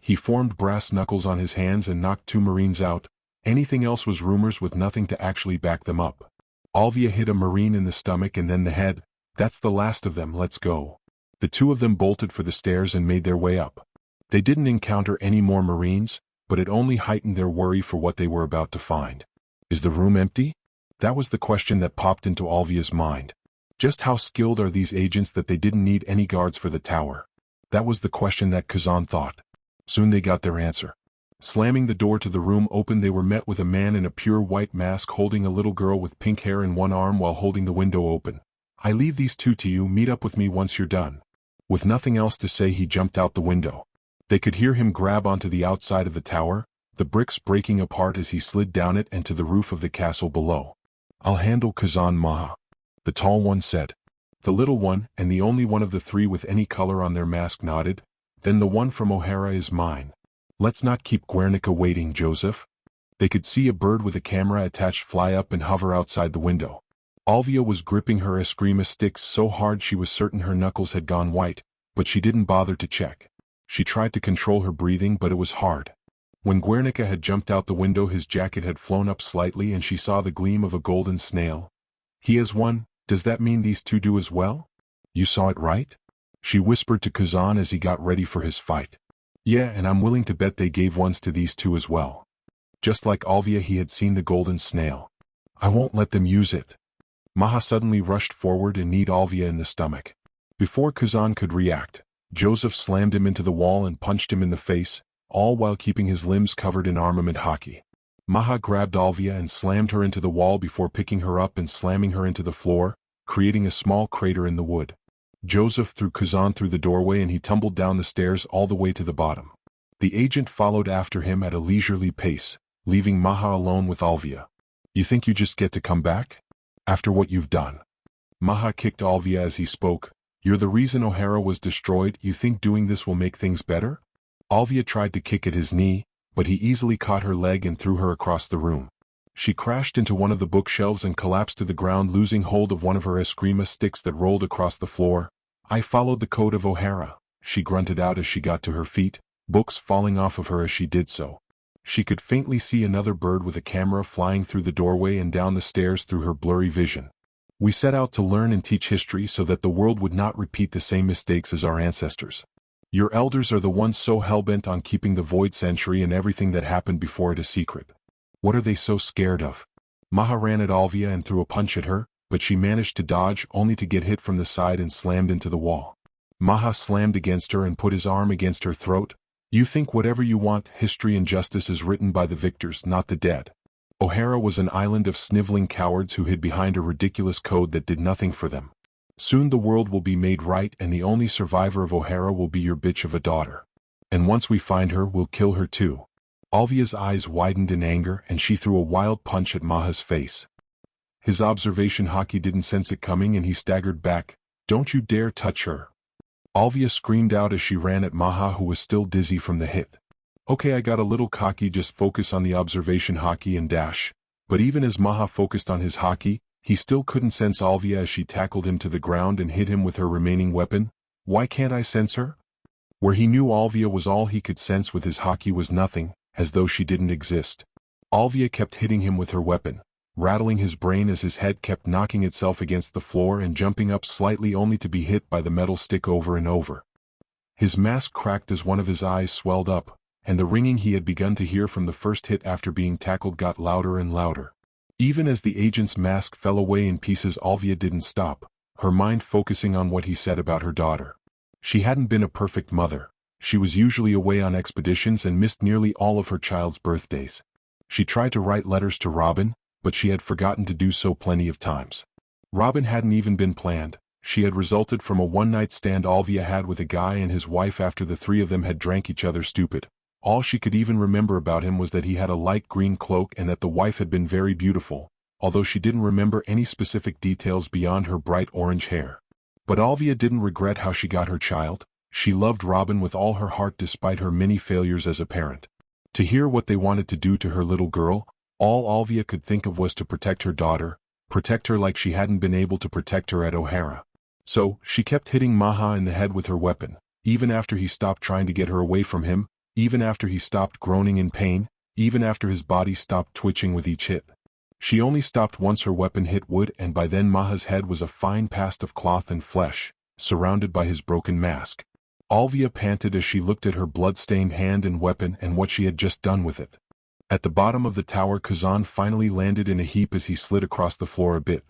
He formed brass knuckles on his hands and knocked 2 Marines out. Anything else was rumors with nothing to actually back them up. Alvia hit a Marine in the stomach and then the head. That's the last of them, let's go. The 2 of them bolted for the stairs and made their way up. They didn't encounter any more Marines, but it only heightened their worry for what they were about to find. Is the room empty? That was the question that popped into Alvia's mind. Just how skilled are these agents that they didn't need any guards for the tower? That was the question that Kazan thought. Soon they got their answer. Slamming the door to the room open, they were met with a man in a pure white mask holding a little girl with pink hair in one arm while holding the window open. I leave these 2 to you, meet up with me once you're done. With nothing else to say, he jumped out the window. They could hear him grab onto the outside of the tower, the bricks breaking apart as he slid down it and to the roof of the castle below. I'll handle Kazan Maha, the tall one said. The little one, and the only one of the 3 with any color on their mask, nodded. Then the one from O'Hara is mine. Let's not keep Guernica waiting, Joseph. They could see a bird with a camera attached fly up and hover outside the window. Alvia was gripping her Eskrima sticks so hard she was certain her knuckles had gone white, but she didn't bother to check. She tried to control her breathing, but it was hard. When Guernica had jumped out the window, his jacket had flown up slightly and she saw the gleam of a golden snail. He has one. Does that mean these 2 do as well? You saw it right? She whispered to Kazan as he got ready for his fight. Yeah, and I'm willing to bet they gave ones to these 2 as well. Just like Alvia, he had seen the golden snail. I won't let them use it. Maha suddenly rushed forward and kneed Alvia in the stomach. Before Kazan could react, Joseph slammed him into the wall and punched him in the face, all while keeping his limbs covered in armament hockey. Maha grabbed Alvia and slammed her into the wall before picking her up and slamming her into the floor, creating a small crater in the wood. Joseph threw Kazan through the doorway and he tumbled down the stairs all the way to the bottom. The agent followed after him at a leisurely pace, leaving Maha alone with Alvia. You think you just get to come back? After what you've done? Maha kicked Alvia as he spoke. You're the reason O'Hara was destroyed. You think doing this will make things better? Alvia tried to kick at his knee, but he easily caught her leg and threw her across the room. She crashed into one of the bookshelves and collapsed to the ground, losing hold of one of her Eskrima sticks that rolled across the floor. I followed the code of O'Hara, she grunted out as she got to her feet, books falling off of her as she did so. She could faintly see another bird with a camera flying through the doorway and down the stairs through her blurry vision. We set out to learn and teach history so that the world would not repeat the same mistakes as our ancestors. Your elders are the ones so hell-bent on keeping the Void Century and everything that happened before it a secret. What are they so scared of? Maha ran at Alvia and threw a punch at her, but she managed to dodge only to get hit from the side and slammed into the wall. Maha slammed against her and put his arm against her throat. You think whatever you want, history and justice is written by the victors, not the dead. O'Hara was an island of sniveling cowards who hid behind a ridiculous code that did nothing for them. Soon the world will be made right and the only survivor of O'Hara will be your bitch of a daughter. And once we find her, we'll kill her too. Alvia's eyes widened in anger and she threw a wild punch at Maha's face. His observation hockey didn't sense it coming and he staggered back. Don't you dare touch her. Alvia screamed out as she ran at Maha, who was still dizzy from the hit. Okay, I got a little cocky, just focus on the observation hockey and dash. But even as Maha focused on his hockey, he still couldn't sense Alvia as she tackled him to the ground and hit him with her remaining weapon. Why can't I sense her? Where he knew Alvia was, all he could sense with his hockey was nothing, as though she didn't exist. Alvia kept hitting him with her weapon, rattling his brain as his head kept knocking itself against the floor and jumping up slightly only to be hit by the metal stick over and over. His mask cracked as one of his eyes swelled up, and the ringing he had begun to hear from the first hit after being tackled got louder and louder. Even as the agent's mask fell away in pieces, Alvia didn't stop. her mind focusing on what he said about her daughter. She hadn't been a perfect mother. She was usually away on expeditions and missed nearly all of her child's birthdays. She tried to write letters to Robin, but she had forgotten to do so plenty of times. Robin hadn't even been planned. She had resulted from a one-night stand Alvia had with a guy and his wife after the three of them had drank each other stupid. All she could even remember about him was that he had a light green cloak and that the wife had been very beautiful, although she didn't remember any specific details beyond her bright orange hair. But Alvia didn't regret how she got her child. She loved Robin with all her heart despite her many failures as a parent. To hear what they wanted to do to her little girl, all Alvia could think of was to protect her daughter, protect her like she hadn't been able to protect her at O'Hara. So, she kept hitting Maha in the head with her weapon, even after he stopped trying to get her away from him, even after he stopped groaning in pain, even after his body stopped twitching with each hit. She only stopped once her weapon hit wood, and by then Maha's head was a fine past of cloth and flesh, surrounded by his broken mask. Alvia panted as she looked at her blood-stained hand and weapon and what she had just done with it. At the bottom of the tower, Kazan finally landed in a heap as he slid across the floor a bit.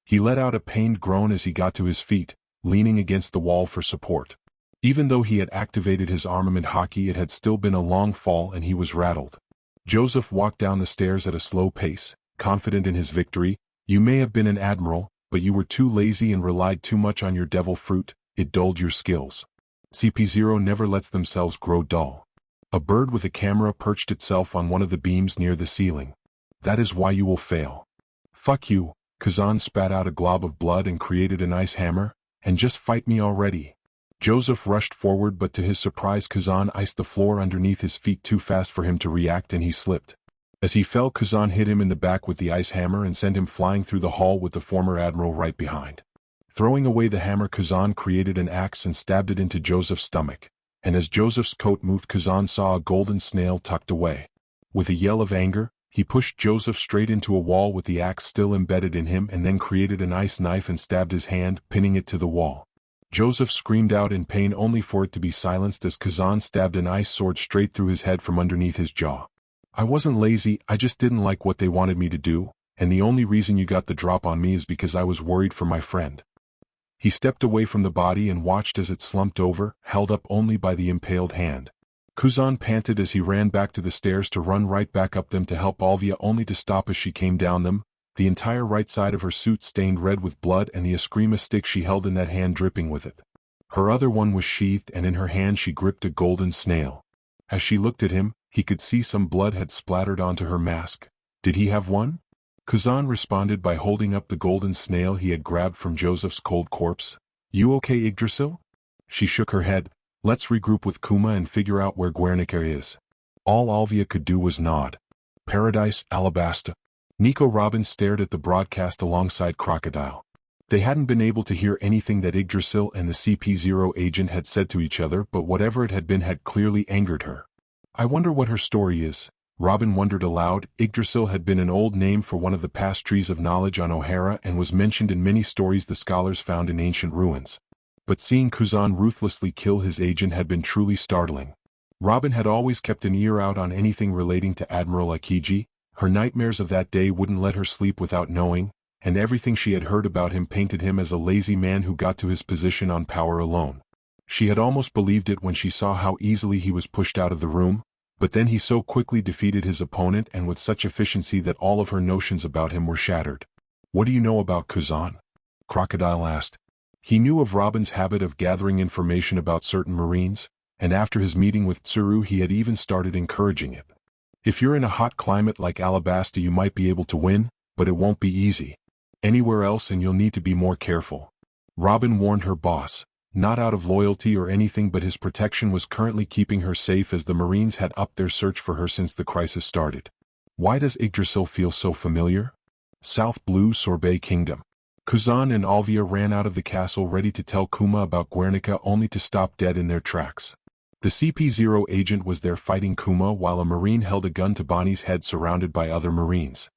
He let out a pained groan as he got to his feet, leaning against the wall for support. Even though he had activated his armament hockey, it had still been a long fall and he was rattled. Joseph walked down the stairs at a slow pace, confident in his victory. You may have been an admiral, but you were too lazy and relied too much on your devil fruit. It dulled your skills. CP0 never lets themselves grow dull. A bird with a camera perched itself on one of the beams near the ceiling. That is why you will fail. Fuck you. Kazan spat out a glob of blood and created an ice hammer, and just fight me already. Joseph rushed forward, but to his surprise Kazan iced the floor underneath his feet too fast for him to react and he slipped. As he fell, Kazan hit him in the back with the ice hammer and sent him flying through the hall with the former admiral right behind. Throwing away the hammer, Kazan created an axe and stabbed it into Joseph's stomach, and as Joseph's coat moved, Kazan saw a golden snail tucked away. With a yell of anger, he pushed Joseph straight into a wall with the axe still embedded in him and then created an ice knife and stabbed his hand, pinning it to the wall. Joseph screamed out in pain only for it to be silenced as Kazan stabbed an ice sword straight through his head from underneath his jaw. I wasn't lazy, I just didn't like what they wanted me to do, and the only reason you got the drop on me is because I was worried for my friend. He stepped away from the body and watched as it slumped over, held up only by the impaled hand. Kazan panted as he ran back to the stairs to run right back up them to help Alvia, only to stop as she came down them, the entire right side of her suit stained red with blood and the eskrima stick she held in that hand dripping with it. Her other one was sheathed and in her hand she gripped a golden snail. As she looked at him, he could see some blood had splattered onto her mask. Did he have one? Kazan responded by holding up the golden snail he had grabbed from Joseph's cold corpse. You okay, Yggdrasil? She shook her head. Let's regroup with Kuma and figure out where Guernica is. All Alvia could do was nod. Paradise, Alabasta. Nico Robin stared at the broadcast alongside Crocodile. They hadn't been able to hear anything that Yggdrasil and the CP0 agent had said to each other, but whatever it had been had clearly angered her. I wonder what her story is. Robin wondered aloud. Yggdrasil had been an old name for one of the past trees of knowledge on O'Hara and was mentioned in many stories the scholars found in ancient ruins. But seeing Kazan ruthlessly kill his agent had been truly startling. Robin had always kept an ear out on anything relating to Admiral Akiji. Her nightmares of that day wouldn't let her sleep without knowing, and everything she had heard about him painted him as a lazy man who got to his position on power alone. She had almost believed it when she saw how easily he was pushed out of the room, but then he so quickly defeated his opponent and with such efficiency that all of her notions about him were shattered. What do you know about Kazan? Crocodile asked. He knew of Robin's habit of gathering information about certain Marines, and after his meeting with Tsuru he had even started encouraging it. If you're in a hot climate like Alabasta you might be able to win, but it won't be easy. Anywhere else and you'll need to be more careful. Robin warned her boss, not out of loyalty or anything, but his protection was currently keeping her safe as the Marines had upped their search for her since the crisis started. Why does Yggdrasil feel so familiar? South Blue Sorbet Kingdom. Kazan and Alvia ran out of the castle ready to tell Kuma about Guernica only to stop dead in their tracks. The CP0 agent was there fighting Kuma while a Marine held a gun to Bonnie's head surrounded by other Marines.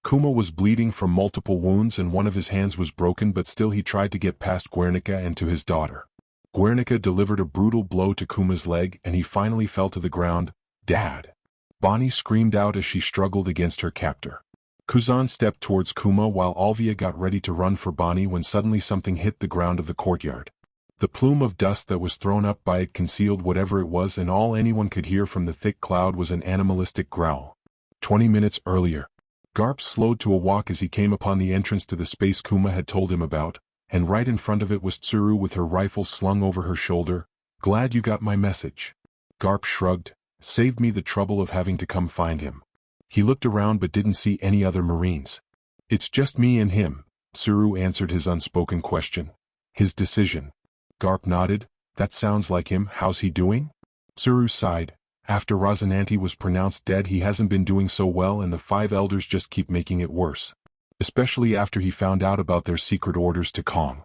Kuma was bleeding from multiple wounds and one of his hands was broken, but still he tried to get past Guernica and to his daughter. Guernica delivered a brutal blow to Kuma's leg and he finally fell to the ground. Dad! Bonnie screamed out as she struggled against her captor. Kuzan stepped towards Kuma while Alvia got ready to run for Bonnie when suddenly something hit the ground of the courtyard. The plume of dust that was thrown up by it concealed whatever it was, and all anyone could hear from the thick cloud was an animalistic growl. 20 minutes earlier, Garp slowed to a walk as he came upon the entrance to the space Kuma had told him about, and right in front of it was Tsuru with her rifle slung over her shoulder. "Glad you got my message." Garp shrugged. "Saved me the trouble of having to come find him." He looked around but didn't see any other Marines. "It's just me and him," Tsuru answered his unspoken question. "His decision." Garp nodded. "That sounds like him. How's he doing?" Tsuru sighed. "After Rosinante was pronounced dead, he hasn't been doing so well, and the 5 elders just keep making it worse. Especially after he found out about their secret orders to Kong.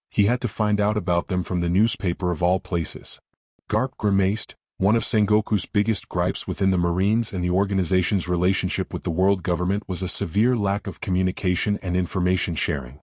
He had to find out about them from the newspaper of all places." Garp grimaced. One of Sengoku's biggest gripes within the Marines and the organization's relationship with the world government was a severe lack of communication and information sharing.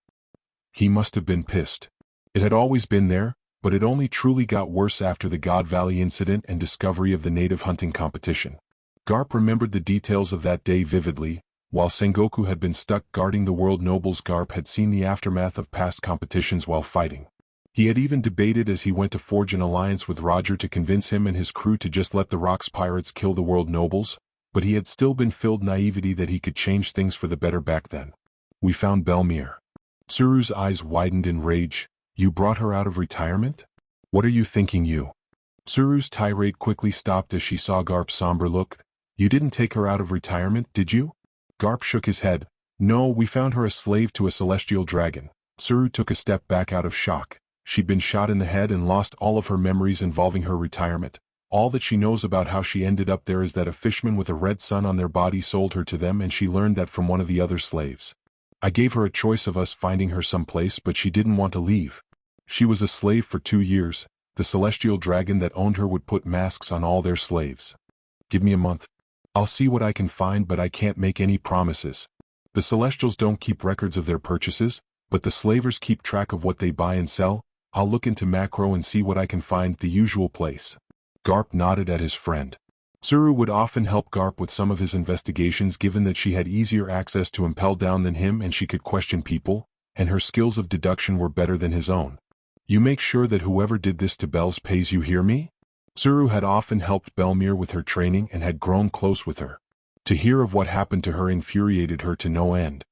He must have been pissed. It had always been there, but it only truly got worse after the God Valley incident and discovery of the native hunting competition. Garp remembered the details of that day vividly. While Sengoku had been stuck guarding the world nobles, Garp had seen the aftermath of past competitions while fighting. He had even debated as he went to forge an alliance with Roger to convince him and his crew to just let the Rocks pirates kill the world nobles, but he had still been filled naivety that he could change things for the better back then. "We found Belmir." Tsuru's eyes widened in rage. "You brought her out of retirement? What are you thinking, you?" Tsuru's tirade quickly stopped as she saw Garp's somber look. "You didn't take her out of retirement, did you?" Garp shook his head. "No, we found her a slave to a celestial dragon." Tsuru took a step back out of shock. She'd been shot in the head and lost all of her memories involving her retirement. All that she knows about how she ended up there is that a fisherman with a red sun on their body sold her to them, and she learned that from one of the other slaves. I gave her a choice of us finding her someplace, but she didn't want to leave. She was a slave for 2 years. The celestial dragon that owned her would put masks on all their slaves. "Give me a month. I'll see what I can find, but I can't make any promises. The Celestials don't keep records of their purchases, but the slavers keep track of what they buy and sell. I'll look into macro and see what I can find." The usual place. Garp nodded at his friend. Tsuru would often help Garp with some of his investigations, given that she had easier access to Impel Down than him and she could question people, and her skills of deduction were better than his own. "You make sure that whoever did this to Bells pays, you hear me?" Tsuru had often helped Belmir with her training and had grown close with her. To hear of what happened to her infuriated her to no end.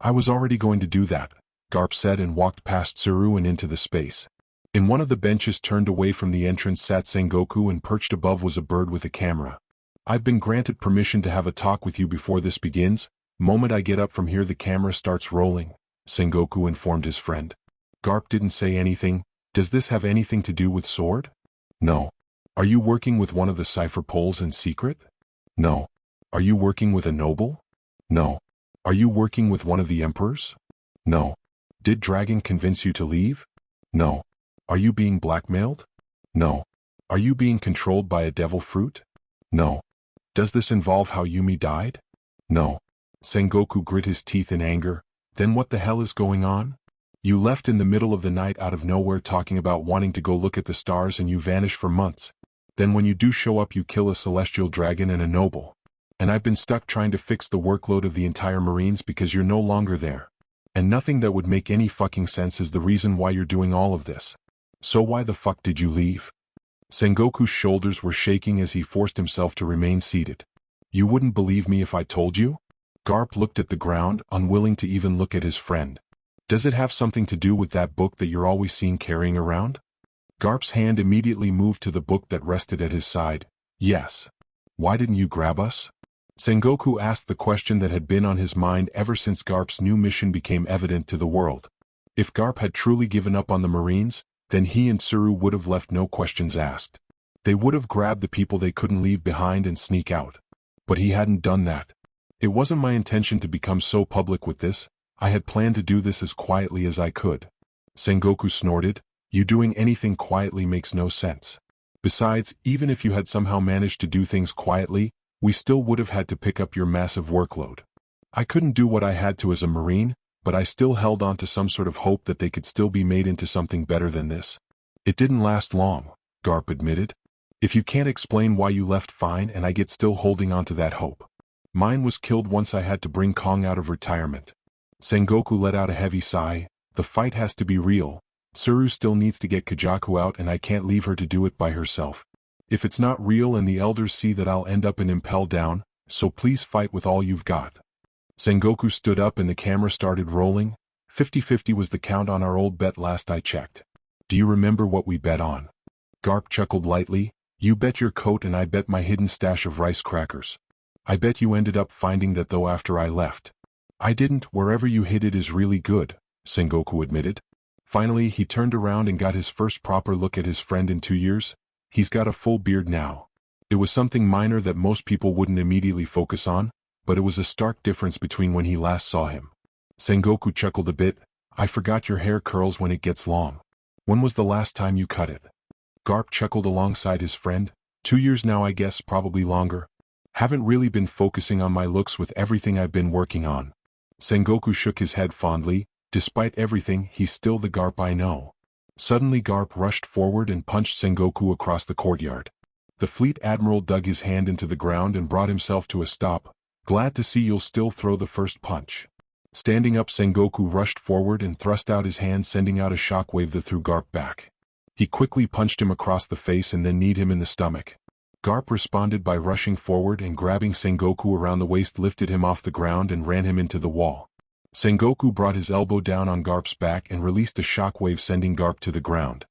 "I was already going to do that," Garp said, and walked past Tsuru and into the space. In one of the benches turned away from the entrance sat Sengoku, and perched above was a bird with a camera. "I've been granted permission to have a talk with you before this begins. Moment I get up from here the camera starts rolling," Sengoku informed his friend. Garp didn't say anything. "Does this have anything to do with Sword?" "No." "Are you working with one of the cipher poles in secret?" "No." "Are you working with a noble?" "No." "Are you working with one of the emperors?" "No." "Did Dragon convince you to leave?" "No." "Are you being blackmailed?" "No." "Are you being controlled by a devil fruit?" "No." "Does this involve how Yumi died?" "No." Sengoku grit his teeth in anger. "Then what the hell is going on? You left in the middle of the night out of nowhere talking about wanting to go look at the stars, and you vanish for months. Then when you do show up you kill a celestial dragon and a noble. And I've been stuck trying to fix the workload of the entire Marines because you're no longer there. And nothing that would make any fucking sense is the reason why you're doing all of this. So why the fuck did you leave?" Sengoku's shoulders were shaking as he forced himself to remain seated. "You wouldn't believe me if I told you?" Garp looked at the ground, unwilling to even look at his friend. "Does it have something to do with that book that you're always seen carrying around?" Garp's hand immediately moved to the book that rested at his side. "Yes." "Why didn't you grab us?" Sengoku asked the question that had been on his mind ever since Garp's new mission became evident to the world. If Garp had truly given up on the Marines, then he and Tsuru would have left no questions asked. They would have grabbed the people they couldn't leave behind and sneak out. But he hadn't done that. "It wasn't my intention to become so public with this. I had planned to do this as quietly as I could." Sengoku snorted. "You doing anything quietly makes no sense. Besides, even if you had somehow managed to do things quietly, we still would have had to pick up your massive workload. I couldn't do what I had to as a Marine, but I still held on to some sort of hope that they could still be made into something better than this." "It didn't last long," Garp admitted. "If you can't explain why you left, fine, and I get still holding on to that hope." Mine was killed once I had to bring Kong out of retirement. Sengoku let out a heavy sigh. The fight has to be real. Tsuru still needs to get Kajaku out and I can't leave her to do it by herself. If it's not real and the elders see that, I'll end up in Impel Down, so please fight with all you've got. Sengoku stood up and the camera started rolling. 50-50 was the count on our old bet last I checked. Do you remember what we bet on? Garp chuckled lightly. You bet your coat and I bet my hidden stash of rice crackers. I bet you ended up finding that though after I left. I didn't. Wherever you hid it is really good, Sengoku admitted. Finally he turned around and got his first proper look at his friend in 2 years. He's got a full beard now. It was something minor that most people wouldn't immediately focus on, but it was a stark difference between when he last saw him. Sengoku chuckled a bit. I forgot your hair curls when it gets long. When was the last time you cut it? Garp chuckled alongside his friend. 2 years now, I guess, probably longer. Haven't really been focusing on my looks with everything I've been working on. Sengoku shook his head fondly. Despite everything, he's still the Garp I know. Suddenly Garp rushed forward and punched Sengoku across the courtyard. The fleet admiral dug his hand into the ground and brought himself to a stop. Glad to see you'll still throw the first punch. Standing up, Sengoku rushed forward and thrust out his hand, sending out a shockwave that threw Garp back. He quickly punched him across the face and then kneed him in the stomach. Garp responded by rushing forward and grabbing Sengoku around the waist, lifted him off the ground and ran him into the wall. Sengoku brought his elbow down on Garp's back and released a shockwave, sending Garp to the ground.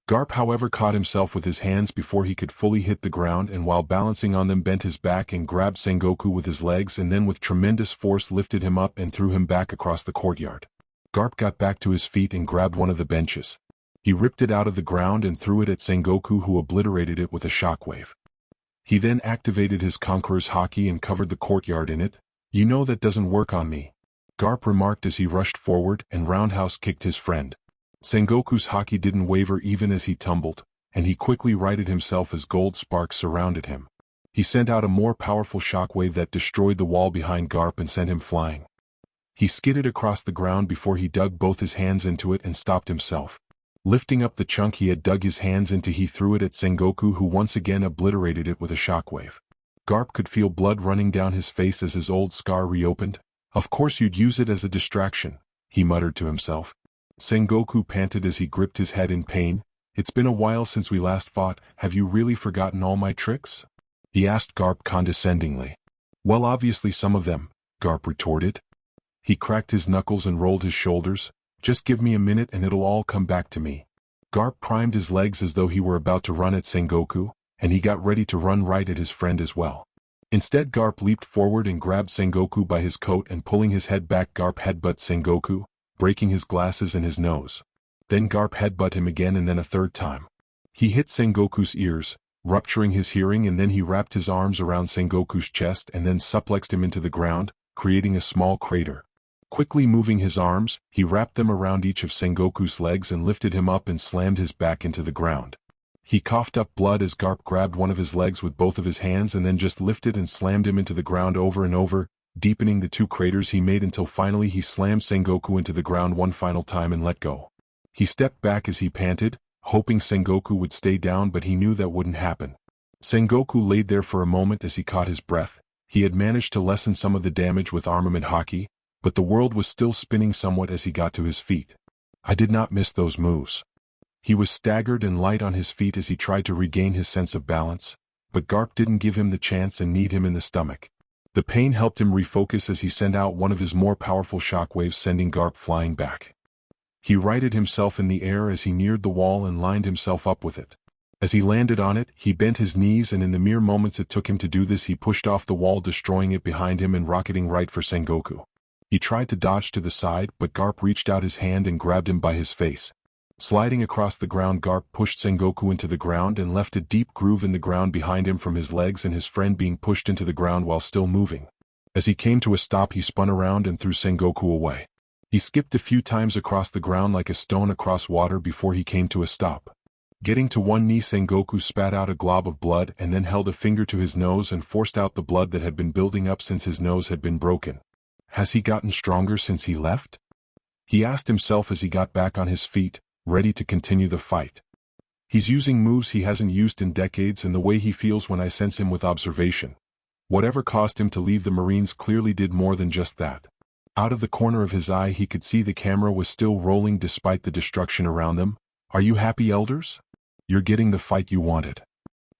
Garp, however, caught himself with his hands before he could fully hit the ground, and while balancing on them bent his back and grabbed Sengoku with his legs, and then with tremendous force lifted him up and threw him back across the courtyard. Garp got back to his feet and grabbed one of the benches. He ripped it out of the ground and threw it at Sengoku, who obliterated it with a shockwave. He then activated his Conqueror's Haki and covered the courtyard in it. You know that doesn't work on me, Garp remarked as he rushed forward and roundhouse kicked his friend. Sengoku's Haki didn't waver even as he tumbled, and he quickly righted himself as gold sparks surrounded him. He sent out a more powerful shockwave that destroyed the wall behind Garp and sent him flying. He skidded across the ground before he dug both his hands into it and stopped himself. Lifting up the chunk he had dug his hands into, he threw it at Sengoku, who once again obliterated it with a shockwave. Garp could feel blood running down his face as his old scar reopened. Of course you'd use it as a distraction, he muttered to himself. Sengoku panted as he gripped his head in pain. It's been a while since we last fought. Have you really forgotten all my tricks? He asked Garp condescendingly. Well, obviously some of them, Garp retorted. He cracked his knuckles and rolled his shoulders. Just give me a minute and it'll all come back to me. Garp primed his legs as though he were about to run at Sengoku, and he got ready to run right at his friend as well. Instead, Garp leaped forward and grabbed Sengoku by his coat, and pulling his head back, Garp headbutted Sengoku, breaking his glasses and his nose. Then Garp headbutted him again and then a third time. He hit Sengoku's ears, rupturing his hearing, and then he wrapped his arms around Sengoku's chest and then suplexed him into the ground, creating a small crater. Quickly moving his arms, he wrapped them around each of Sengoku's legs and lifted him up and slammed his back into the ground. He coughed up blood as Garp grabbed one of his legs with both of his hands and then just lifted and slammed him into the ground over and over, deepening the two craters he made until finally he slammed Sengoku into the ground one final time and let go. He stepped back as he panted, hoping Sengoku would stay down, but he knew that wouldn't happen. Sengoku laid there for a moment as he caught his breath. He had managed to lessen some of the damage with armament Haki, but the world was still spinning somewhat as he got to his feet. I did not miss those moves. He was staggered and light on his feet as he tried to regain his sense of balance, but Garp didn't give him the chance and kneed him in the stomach. The pain helped him refocus as he sent out one of his more powerful shockwaves, sending Garp flying back. He righted himself in the air as he neared the wall and lined himself up with it. As he landed on it, he bent his knees, and in the mere moments it took him to do this, he pushed off the wall, destroying it behind him and rocketing right for Sengoku. He tried to dodge to the side, but Garp reached out his hand and grabbed him by his face. Sliding across the ground, Garp pushed Sengoku into the ground and left a deep groove in the ground behind him from his legs and his friend being pushed into the ground while still moving. As he came to a stop, he spun around and threw Sengoku away. He skipped a few times across the ground like a stone across water before he came to a stop. Getting to one knee, Sengoku spat out a glob of blood and then held a finger to his nose and forced out the blood that had been building up since his nose had been broken. Has he gotten stronger since he left? He asked himself as he got back on his feet, ready to continue the fight. He's using moves he hasn't used in decades, and the way he feels when I sense him with observation. Whatever caused him to leave the Marines clearly did more than just that. Out of the corner of his eye he could see the camera was still rolling despite the destruction around them. Are you happy, elders? You're getting the fight you wanted.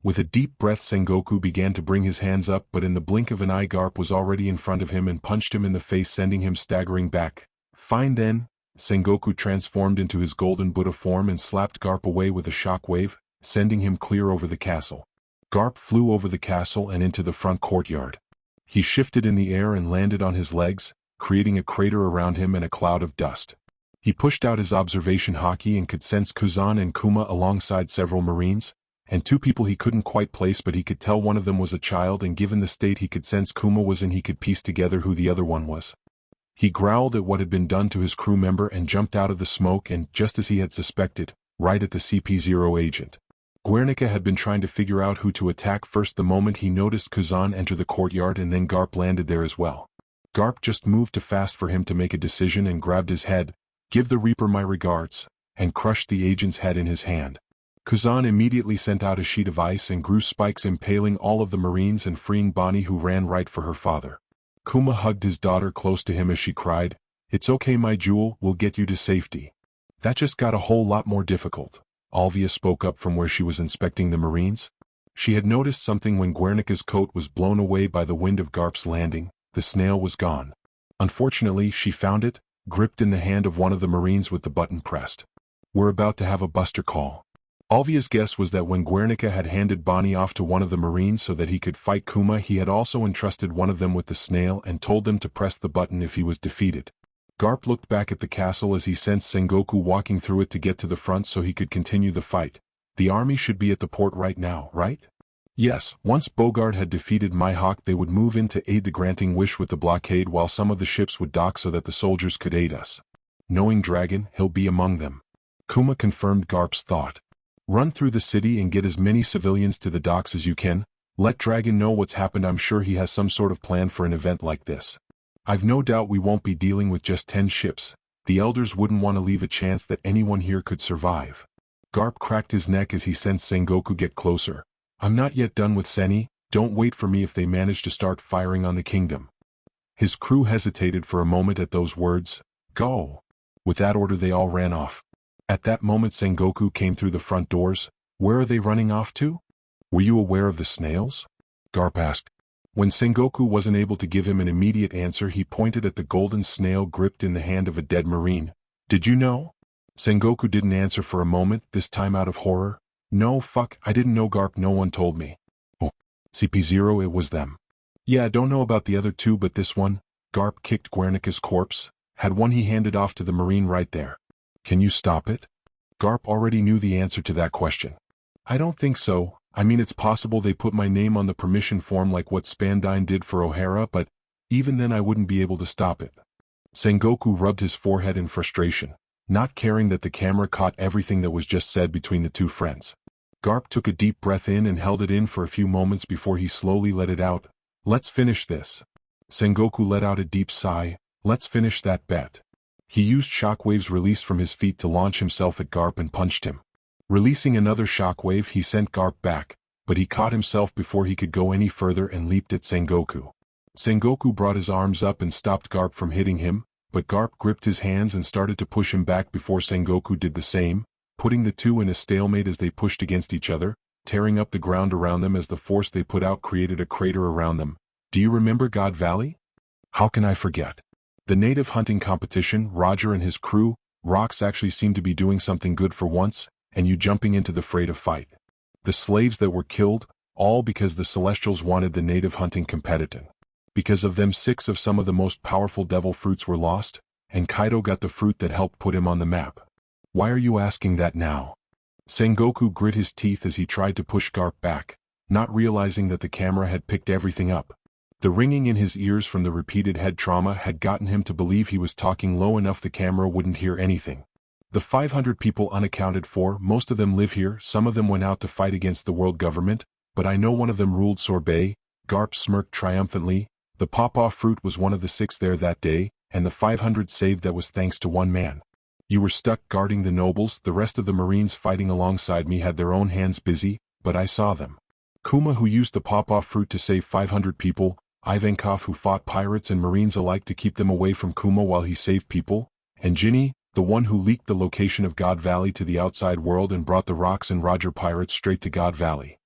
With a deep breath Sengoku began to bring his hands up, but in the blink of an eye Garp was already in front of him and punched him in the face, sending him staggering back. Fine then. Sengoku transformed into his golden Buddha form and slapped Garp away with a shockwave, sending him clear over the castle. Garp flew over the castle and into the front courtyard. He shifted in the air and landed on his legs, creating a crater around him and a cloud of dust. He pushed out his observation haki and could sense Kuzan and Kuma alongside several Marines, and two people he couldn't quite place, but he could tell one of them was a child, and given the state he could sense Kuma was in, he could piece together who the other one was. He growled at what had been done to his crew member and jumped out of the smoke, and just as he had suspected, right at the CP0 agent. Guernica had been trying to figure out who to attack first the moment he noticed Kuzan enter the courtyard, and then Garp landed there as well. Garp just moved too fast for him to make a decision and grabbed his head, "Give the Reaper my regards," and crushed the agent's head in his hand. Kuzan immediately sent out a sheet of ice and grew spikes, impaling all of the Marines and freeing Bonnie, who ran right for her father. Kuma hugged his daughter close to him as she cried, "It's okay, my jewel, we'll get you to safety." That just got a whole lot more difficult. Alvia spoke up from where she was inspecting the Marines. She had noticed something when Guernica's coat was blown away by the wind of Garp's landing. The snail was gone. Unfortunately, she found it, gripped in the hand of one of the Marines with the button pressed. "We're about to have a buster call." Alvia's guess was that when Guernica had handed Bonnie off to one of the Marines so that he could fight Kuma, he had also entrusted one of them with the snail and told them to press the button if he was defeated. Garp looked back at the castle as he sensed Sengoku walking through it to get to the front so he could continue the fight. The army should be at the port right now, right? Yes, once Bogard had defeated Mihawk they would move in to aid the granting wish with the blockade, while some of the ships would dock so that the soldiers could aid us. Knowing Dragon, he'll be among them. Kuma confirmed Garp's thought. Run through the city and get as many civilians to the docks as you can. Let Dragon know what's happened. I'm sure he has some sort of plan for an event like this. I've no doubt we won't be dealing with just 10 ships. The elders wouldn't want to leave a chance that anyone here could survive. Garp cracked his neck as he sensed Sengoku get closer. I'm not yet done with Seni. Don't wait for me if they manage to start firing on the kingdom. His crew hesitated for a moment at those words. Go. With that order they all ran off. At that moment Sengoku came through the front doors. Where are they running off to? Were you aware of the snails? Garp asked. When Sengoku wasn't able to give him an immediate answer, he pointed at the golden snail gripped in the hand of a dead Marine. Did you know? Sengoku didn't answer for a moment, this time out of horror. No, fuck, I didn't know, Garp, no one told me. Oh, CP0, it was them. Yeah, I don't know about the other two, but this one, Garp kicked Guernica's corpse, had one he handed off to the Marine right there. Can you stop it? Garp already knew the answer to that question. I don't think so. I mean, it's possible they put my name on the permission form like what Spandine did for O'Hara, but even then I wouldn't be able to stop it. Sengoku rubbed his forehead in frustration, not caring that the camera caught everything that was just said between the two friends. Garp took a deep breath in and held it in for a few moments before he slowly let it out. Let's finish this. Sengoku let out a deep sigh. Let's finish that bet. He used shockwaves released from his feet to launch himself at Garp and punched him. Releasing another shockwave, he sent Garp back, but he caught himself before he could go any further and leaped at Sengoku. Sengoku brought his arms up and stopped Garp from hitting him, but Garp gripped his hands and started to push him back before Sengoku did the same, putting the two in a stalemate as they pushed against each other, tearing up the ground around them as the force they put out created a crater around them. Do you remember God Valley? How can I forget? The native hunting competition, Roger and his crew, Rox actually seemed to be doing something good for once, and you jumping into the fray to fight. The slaves that were killed, all because the Celestials wanted the native hunting competition. Because of them 6 of some of the most powerful devil fruits were lost, and Kaido got the fruit that helped put him on the map. Why are you asking that now? Sengoku grit his teeth as he tried to push Garp back, not realizing that the camera had picked everything up. The ringing in his ears from the repeated head trauma had gotten him to believe he was talking low enough the camera wouldn't hear anything. The 500 people unaccounted for, most of them live here, some of them went out to fight against the world government, but I know one of them ruled Sorbet. Garp smirked triumphantly. The pawpaw fruit was one of the 6 there that day, and the 500 saved that was thanks to one man. You were stuck guarding the nobles, the rest of the Marines fighting alongside me had their own hands busy, but I saw them. Kuma, who used the pop-off fruit to save 500 people, Ivankov, who fought pirates and marines alike to keep them away from Kuma while he saved people, and Ginny, the one who leaked the location of God Valley to the outside world and brought the Rocks and Roger pirates straight to God Valley.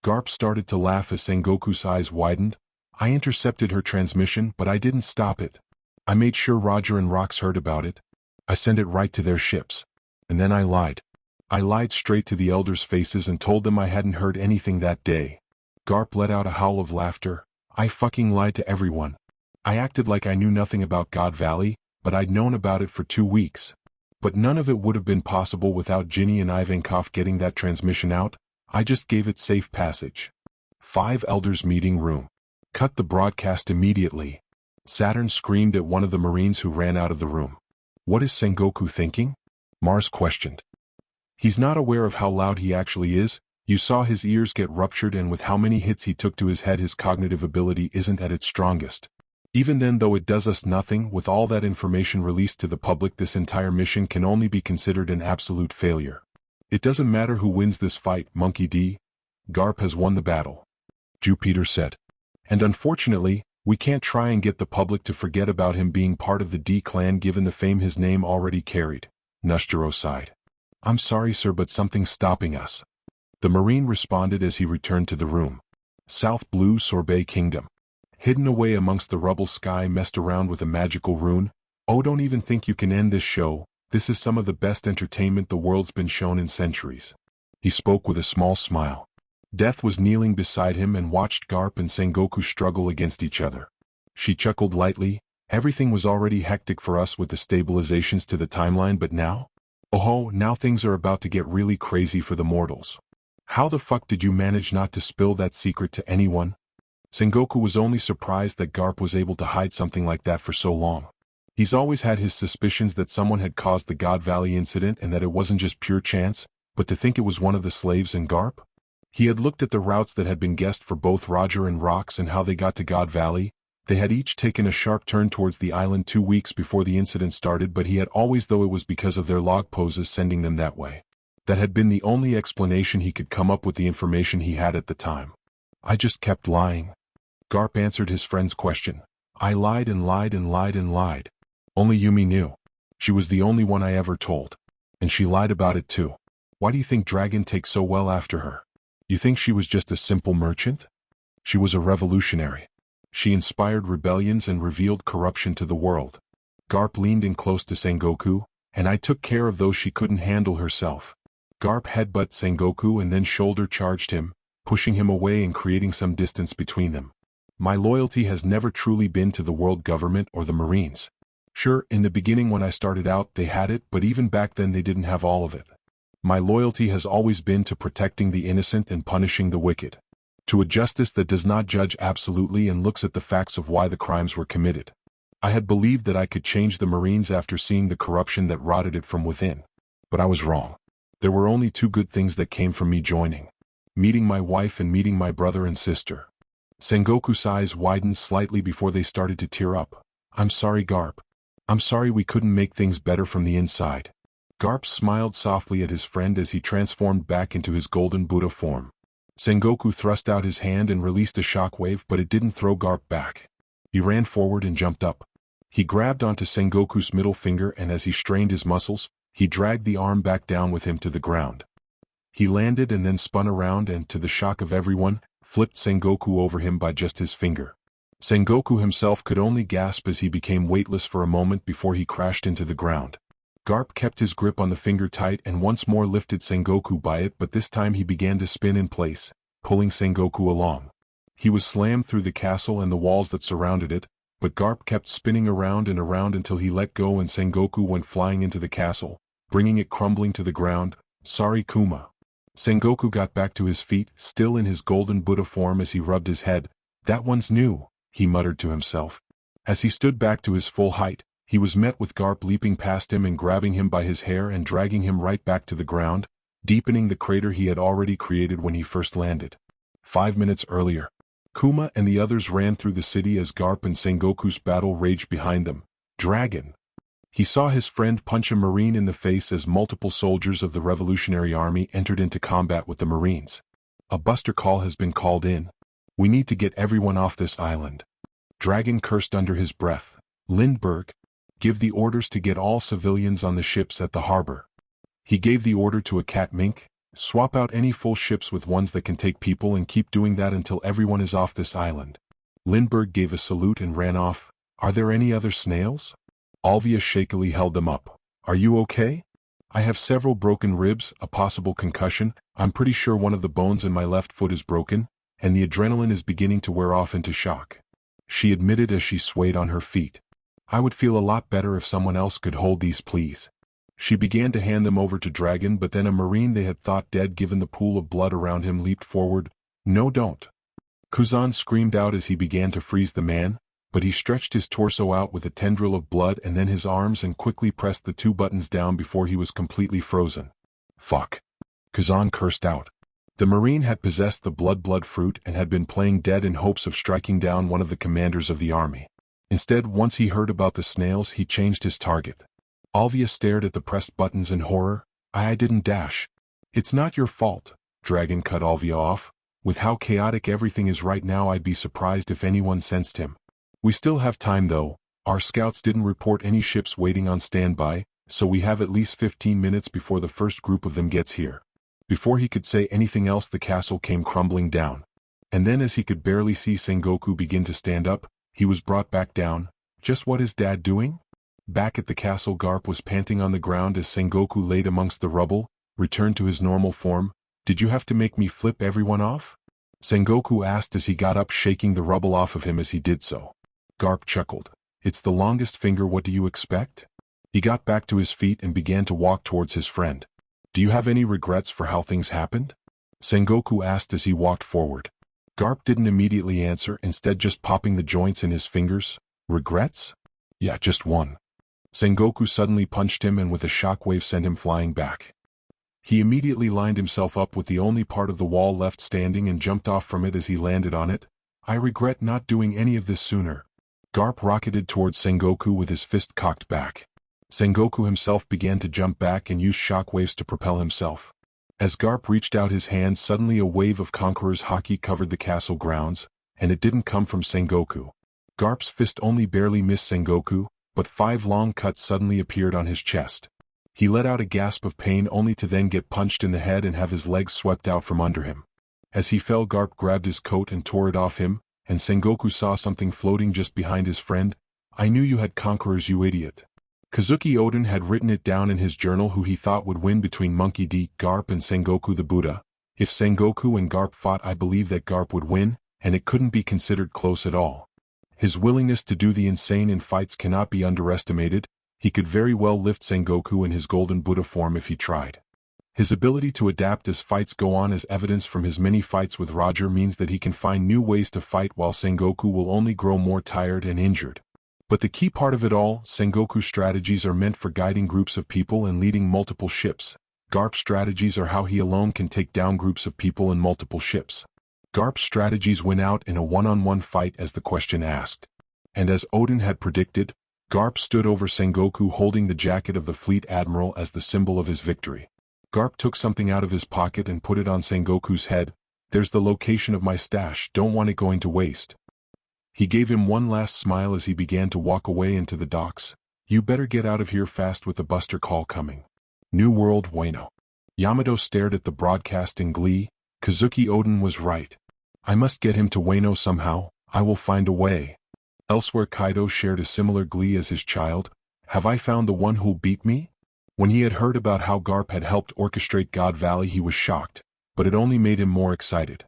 Garp started to laugh as Sengoku's eyes widened. I intercepted her transmission, but I didn't stop it. I made sure Roger and Rocks heard about it. I sent it right to their ships. And then I lied. I lied straight to the elders' faces and told them I hadn't heard anything that day. Garp let out a howl of laughter. I fucking lied to everyone. I acted like I knew nothing about God Valley, but I'd known about it for 2 weeks. But none of it would have been possible without Ginny and Ivankov getting that transmission out. I just gave it safe passage. 5 Elders meeting room. Cut the broadcast immediately. Saturn screamed at one of the Marines who ran out of the room. What is Sengoku thinking? Mars questioned. He's not aware of how loud he actually is. You saw his ears get ruptured, and with how many hits he took to his head, his cognitive ability isn't at its strongest. Even then, though it does us nothing, with all that information released to the public, this entire mission can only be considered an absolute failure. It doesn't matter who wins this fight, Monkey D. Garp has won the battle. Jupiter said. And unfortunately, we can't try and get the public to forget about him being part of the D clan given the fame his name already carried. Nushjiro sighed. I'm sorry, sir, but something's stopping us. The Marine responded as he returned to the room. South Blue Sorbet Kingdom. Hidden away amongst the rubble, Sky messed around with a magical rune. Oh, don't even think you can end this show. This is some of the best entertainment the world's been shown in centuries. He spoke with a small smile. Death was kneeling beside him and watched Garp and Sengoku struggle against each other. She chuckled lightly. Everything was already hectic for us with the stabilizations to the timeline, but now? Oh, now things are about to get really crazy for the mortals. How the fuck did you manage not to spill that secret to anyone? Sengoku was only surprised that Garp was able to hide something like that for so long. He's always had his suspicions that someone had caused the God Valley incident and that it wasn't just pure chance, but to think it was one of the slaves and Garp? He had looked at the routes that had been guessed for both Roger and Rocks and how they got to God Valley. They had each taken a sharp turn towards the island 2 weeks before the incident started, but he had always thought it was because of their log poses sending them that way. That had been the only explanation he could come up with the information he had at the time. I just kept lying. Garp answered his friend's question. I lied and lied and lied and lied. Only Yumi knew. She was the only one I ever told. And she lied about it too. Why do you think Dragon takes so well after her? You think she was just a simple merchant? She was a revolutionary. She inspired rebellions and revealed corruption to the world. Garp leaned in close to Sengoku, and I took care of those she couldn't handle herself. Garp headbutted Sengoku and then shoulder charged him, pushing him away and creating some distance between them. My loyalty has never truly been to the world government or the Marines. Sure, in the beginning when I started out they had it, but even back then they didn't have all of it. My loyalty has always been to protecting the innocent and punishing the wicked. To a justice that does not judge absolutely and looks at the facts of why the crimes were committed. I had believed that I could change the Marines after seeing the corruption that rotted it from within. But I was wrong. There were only 2 good things that came from me joining. Meeting my wife and meeting my brother and sister. Sengoku's eyes widened slightly before they started to tear up. I'm sorry, Garp. I'm sorry we couldn't make things better from the inside. Garp smiled softly at his friend as he transformed back into his golden Buddha form. Sengoku thrust out his hand and released a shockwave, but it didn't throw Garp back. He ran forward and jumped up. He grabbed onto Sengoku's middle finger, and as he strained his muscles, he dragged the arm back down with him to the ground. He landed and then spun around and, to the shock of everyone, flipped Sengoku over him by just his finger. Sengoku himself could only gasp as he became weightless for a moment before he crashed into the ground. Garp kept his grip on the finger tight and once more lifted Sengoku by it, but this time he began to spin in place, pulling Sengoku along. He was slammed through the castle and the walls that surrounded it, but Garp kept spinning around and around until he let go and Sengoku went flying into the castle, bringing it crumbling to the ground. Sorry, Kuma. Sengoku got back to his feet, still in his golden Buddha form as he rubbed his head. That one's new, he muttered to himself. As he stood back to his full height, he was met with Garp leaping past him and grabbing him by his hair and dragging him right back to the ground, deepening the crater he had already created when he first landed. 5 minutes earlier, Kuma and the others ran through the city as Garp and Sengoku's battle raged behind them. Dragon! He saw his friend punch a Marine in the face as multiple soldiers of the Revolutionary Army entered into combat with the Marines. A buster call has been called in. We need to get everyone off this island. Dragon cursed under his breath. Lindbergh, give the orders to get all civilians on the ships at the harbor. He gave the order to a cat mink, swap out any full ships with ones that can take people and keep doing that until everyone is off this island. Lindbergh gave a salute and ran off. Are there any other snails? Alvia shakily held them up. Are you okay? I have several broken ribs, a possible concussion, I'm pretty sure one of the bones in my left foot is broken, and the adrenaline is beginning to wear off into shock. She admitted as she swayed on her feet. I would feel a lot better if someone else could hold these, please. She began to hand them over to Dragon, but then a marine they had thought dead given the pool of blood around him leaped forward. No, don't. Kuzan screamed out as he began to freeze the man, but he stretched his torso out with a tendril of blood and then his arms and quickly pressed the two buttons down before he was completely frozen. Fuck. Kuzan cursed out. The marine had possessed the blood fruit and had been playing dead in hopes of striking down one of the commanders of the army. Instead, once he heard about the snails, he changed his target. Alvia stared at the pressed buttons in horror. I didn't dash. It's not your fault. Dragon cut Alvia off. With how chaotic everything is right now, I'd be surprised if anyone sensed him. We still have time though. Our scouts didn't report any ships waiting on standby, so we have at least 15 minutes before the first group of them gets here. Before he could say anything else, the castle came crumbling down. And then as he could barely see Sengoku begin to stand up, he was brought back down. Just what is Dad doing? Back at the castle, Garp was panting on the ground as Sengoku laid amongst the rubble, returned to his normal form. Did you have to make me flip everyone off? Sengoku asked as he got up, shaking the rubble off of him as he did so. Garp chuckled. It's the longest finger, what do you expect? He got back to his feet and began to walk towards his friend. Do you have any regrets for how things happened? Sengoku asked as he walked forward. Garp didn't immediately answer, instead just popping the joints in his fingers. Regrets? Yeah, just one. Sengoku suddenly punched him and with a shockwave sent him flying back. He immediately lined himself up with the only part of the wall left standing and jumped off from it as he landed on it. I regret not doing any of this sooner. Garp rocketed towards Sengoku with his fist cocked back. Sengoku himself began to jump back and use shockwaves to propel himself. As Garp reached out his hand, suddenly a wave of Conqueror's haki covered the castle grounds, and it didn't come from Sengoku. Garp's fist only barely missed Sengoku, but 5 long cuts suddenly appeared on his chest. He let out a gasp of pain only to then get punched in the head and have his legs swept out from under him. As he fell, Garp grabbed his coat and tore it off him, and Sengoku saw something floating just behind his friend. I knew you had conquerors, you idiot. Kazuki Oden had written it down in his journal who he thought would win between Monkey D, Garp and Sengoku the Buddha. If Sengoku and Garp fought, I believe that Garp would win, and it couldn't be considered close at all. His willingness to do the insane in fights cannot be underestimated. He could very well lift Sengoku in his golden Buddha form if he tried. His ability to adapt as fights go on, as evidenced from his many fights with Roger, means that he can find new ways to fight while Sengoku will only grow more tired and injured. But the key part of it all, Sengoku's strategies are meant for guiding groups of people and leading multiple ships. Garp's strategies are how he alone can take down groups of people and multiple ships. Garp's strategies win out in a one-on-one fight as the question asked. And as Oden had predicted, Garp stood over Sengoku holding the jacket of the fleet admiral as the symbol of his victory. Garp took something out of his pocket and put it on Sengoku's head. There's the location of my stash, don't want it going to waste. He gave him one last smile as he began to walk away into the docks. You better get out of here fast with the buster call coming. New World, Wano. Yamato stared at the broadcast in glee. Kazuki Oden was right. I must get him to Wano somehow, I will find a way. Elsewhere, Kaido shared a similar glee as his child. Have I found the one who'll beat me? When he had heard about how Garp had helped orchestrate God Valley, he was shocked, but it only made him more excited.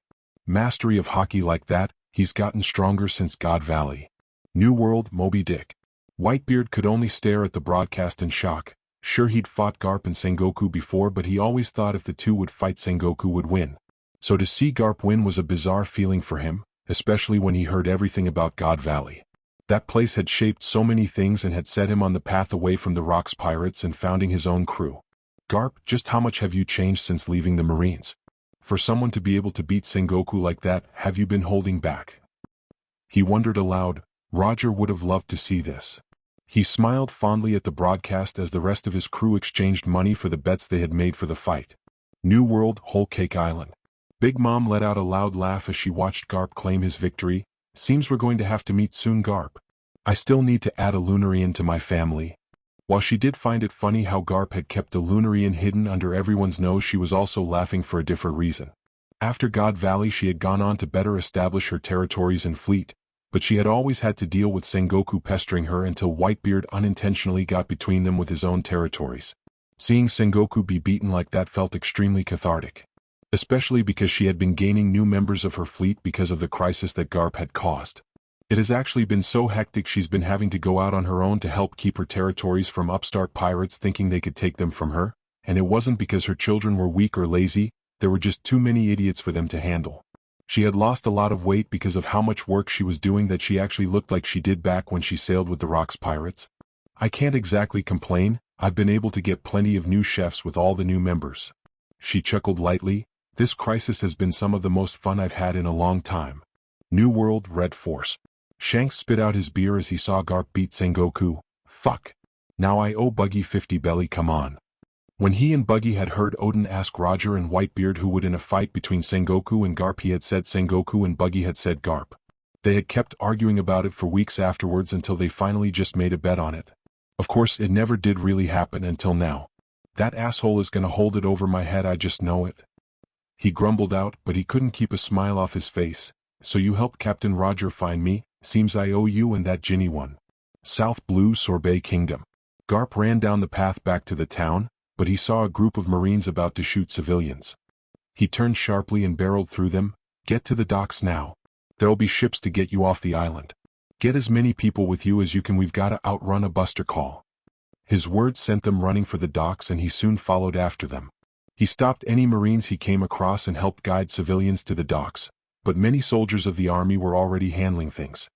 Mastery of haki like that, he's gotten stronger since God Valley. New World, Moby Dick. Whitebeard could only stare at the broadcast in shock. Sure, he'd fought Garp and Sengoku before, but he always thought if the two would fight, Sengoku would win. So to see Garp win was a bizarre feeling for him, especially when he heard everything about God Valley. That place had shaped so many things and had set him on the path away from the Rocks pirates and founding his own crew. Garp, just how much have you changed since leaving the Marines? For someone to be able to beat Sengoku like that, have you been holding back? He wondered aloud. Roger would have loved to see this. He smiled fondly at the broadcast as the rest of his crew exchanged money for the bets they had made for the fight. New World, Whole Cake Island. Big Mom let out a loud laugh as she watched Garp claim his victory. Seems we're going to have to meet soon, Garp. I still need to add a Lunarian to my family. While she did find it funny how Garp had kept a Lunarian hidden under everyone's nose, she was also laughing for a different reason. After God Valley, she had gone on to better establish her territories and fleet, but she had always had to deal with Sengoku pestering her until Whitebeard unintentionally got between them with his own territories. Seeing Sengoku be beaten like that felt extremely cathartic, especially because she had been gaining new members of her fleet because of the crisis that Garp had caused. It has actually been so hectic she's been having to go out on her own to help keep her territories from upstart pirates thinking they could take them from her, and it wasn't because her children were weak or lazy, there were just too many idiots for them to handle. She had lost a lot of weight because of how much work she was doing that she actually looked like she did back when she sailed with the Rocks pirates. I can't exactly complain, I've been able to get plenty of new chefs with all the new members. She chuckled lightly. This crisis has been some of the most fun I've had in a long time. New World, Red Force. Shanks spit out his beer as he saw Garp beat Sengoku. Fuck. Now I owe Buggy 50 belly, come on. When he and Buggy had heard Odin ask Roger and Whitebeard who would in a fight between Sengoku and Garp, he had said Sengoku and Buggy had said Garp. They had kept arguing about it for weeks afterwards until they finally just made a bet on it. Of course, it never did really happen until now. That asshole is gonna hold it over my head, I just know it. He grumbled out, but he couldn't keep a smile off his face. So you helped Captain Roger find me? Seems I owe you and that Ginny one. South Blue Sorbet Kingdom. Garp ran down the path back to the town, but he saw a group of Marines about to shoot civilians. He turned sharply and barreled through them. Get to the docks now. There'll be ships to get you off the island. Get as many people with you as you can, we've gotta outrun a buster call. His words sent them running for the docks and he soon followed after them. He stopped any Marines he came across and helped guide civilians to the docks, but many soldiers of the army were already handling things.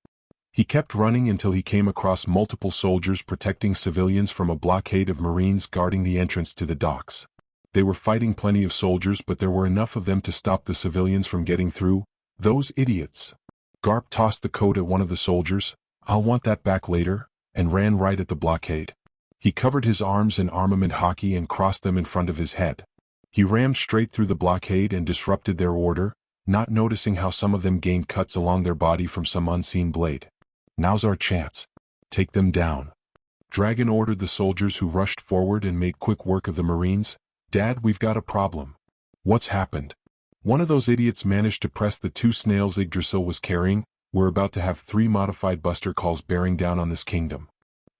He kept running until he came across multiple soldiers protecting civilians from a blockade of Marines guarding the entrance to the docks. They were fighting plenty of soldiers, but there were enough of them to stop the civilians from getting through. Those idiots. Garp tossed the coat at one of the soldiers. I'll want that back later, and ran right at the blockade. He covered his arms in armament hockey and crossed them in front of his head. He rammed straight through the blockade and disrupted their order, not noticing how some of them gained cuts along their body from some unseen blade. Now's our chance. Take them down. Dragon ordered the soldiers who rushed forward and made quick work of the Marines. Dad, we've got a problem. What's happened? One of those idiots managed to press the 2 snails Yggdrasil was carrying. We're about to have 3 modified buster calls bearing down on this kingdom.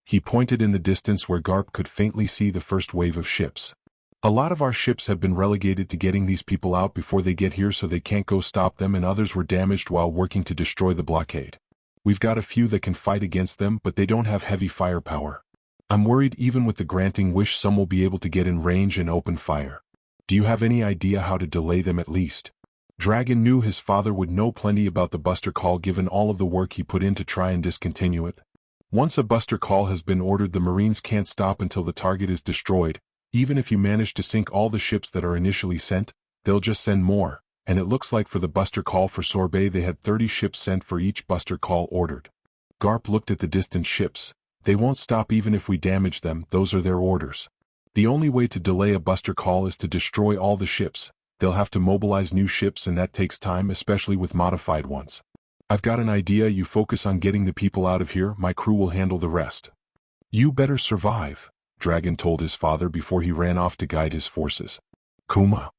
He pointed in the distance where Garp could faintly see the first wave of ships. A lot of our ships have been relegated to getting these people out before they get here so they can't go stop them, and others were damaged while working to destroy the blockade. We've got a few that can fight against them, but they don't have heavy firepower. I'm worried even with the granting wish some will be able to get in range and open fire. Do you have any idea how to delay them at least? Dragon knew his father would know plenty about the buster call given all of the work he put in to try and discontinue it. Once a buster call has been ordered, the Marines can't stop until the target is destroyed. Even if you manage to sink all the ships that are initially sent, they'll just send more, and it looks like for the buster call for Sorbet they had 30 ships sent for each buster call ordered. Garp looked at the distant ships. They won't stop even if we damage them, those are their orders. The only way to delay a buster call is to destroy all the ships. They'll have to mobilize new ships and that takes time, especially with modified ones. I've got an idea, you focus on getting the people out of here, my crew will handle the rest. You better survive, Dragon told his father before he ran off to guide his forces. Kuma.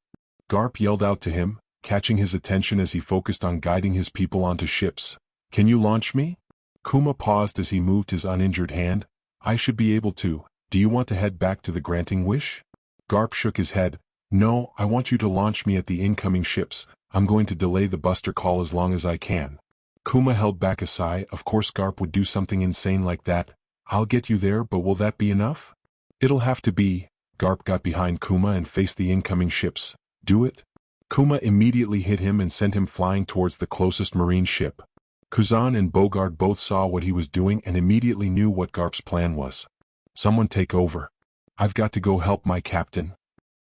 Garp yelled out to him, catching his attention as he focused on guiding his people onto ships. Can you launch me? Kuma paused as he moved his uninjured hand. I should be able to. Do you want to head back to the granting wish? Garp shook his head. No, I want you to launch me at the incoming ships. I'm going to delay the buster call as long as I can. Kuma held back a sigh. Of course Garp would do something insane like that. I'll get you there, but will that be enough? It'll have to be. Garp got behind Kuma and faced the incoming ships. Do it? Kuma immediately hit him and sent him flying towards the closest Marine ship. Kuzan and Bogard both saw what he was doing and immediately knew what Garp's plan was. Someone take over. I've got to go help my captain.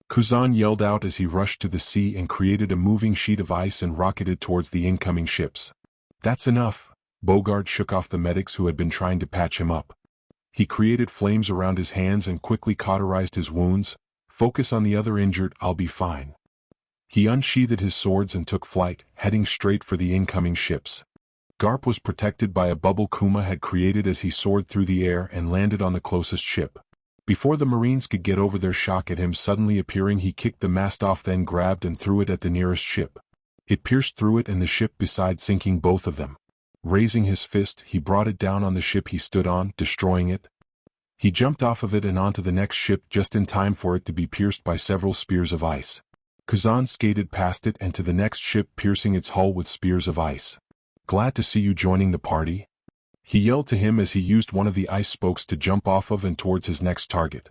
Kuzan yelled out as he rushed to the sea and created a moving sheet of ice and rocketed towards the incoming ships. That's enough. Bogard shook off the medics who had been trying to patch him up. He created flames around his hands and quickly cauterized his wounds. Focus on the other injured, I'll be fine. He unsheathed his swords and took flight, heading straight for the incoming ships. Garp was protected by a bubble Kuma had created as he soared through the air and landed on the closest ship. Before the Marines could get over their shock at him suddenly appearing, he kicked the mast off, then grabbed and threw it at the nearest ship. It pierced through it and the ship beside, sinking both of them. Raising his fist, he brought it down on the ship he stood on, destroying it. He jumped off of it and onto the next ship just in time for it to be pierced by several spears of ice. Kazan skated past it and to the next ship, piercing its hull with spears of ice. "Glad to see you joining the party," he yelled to him as he used one of the ice spokes to jump off of and towards his next target.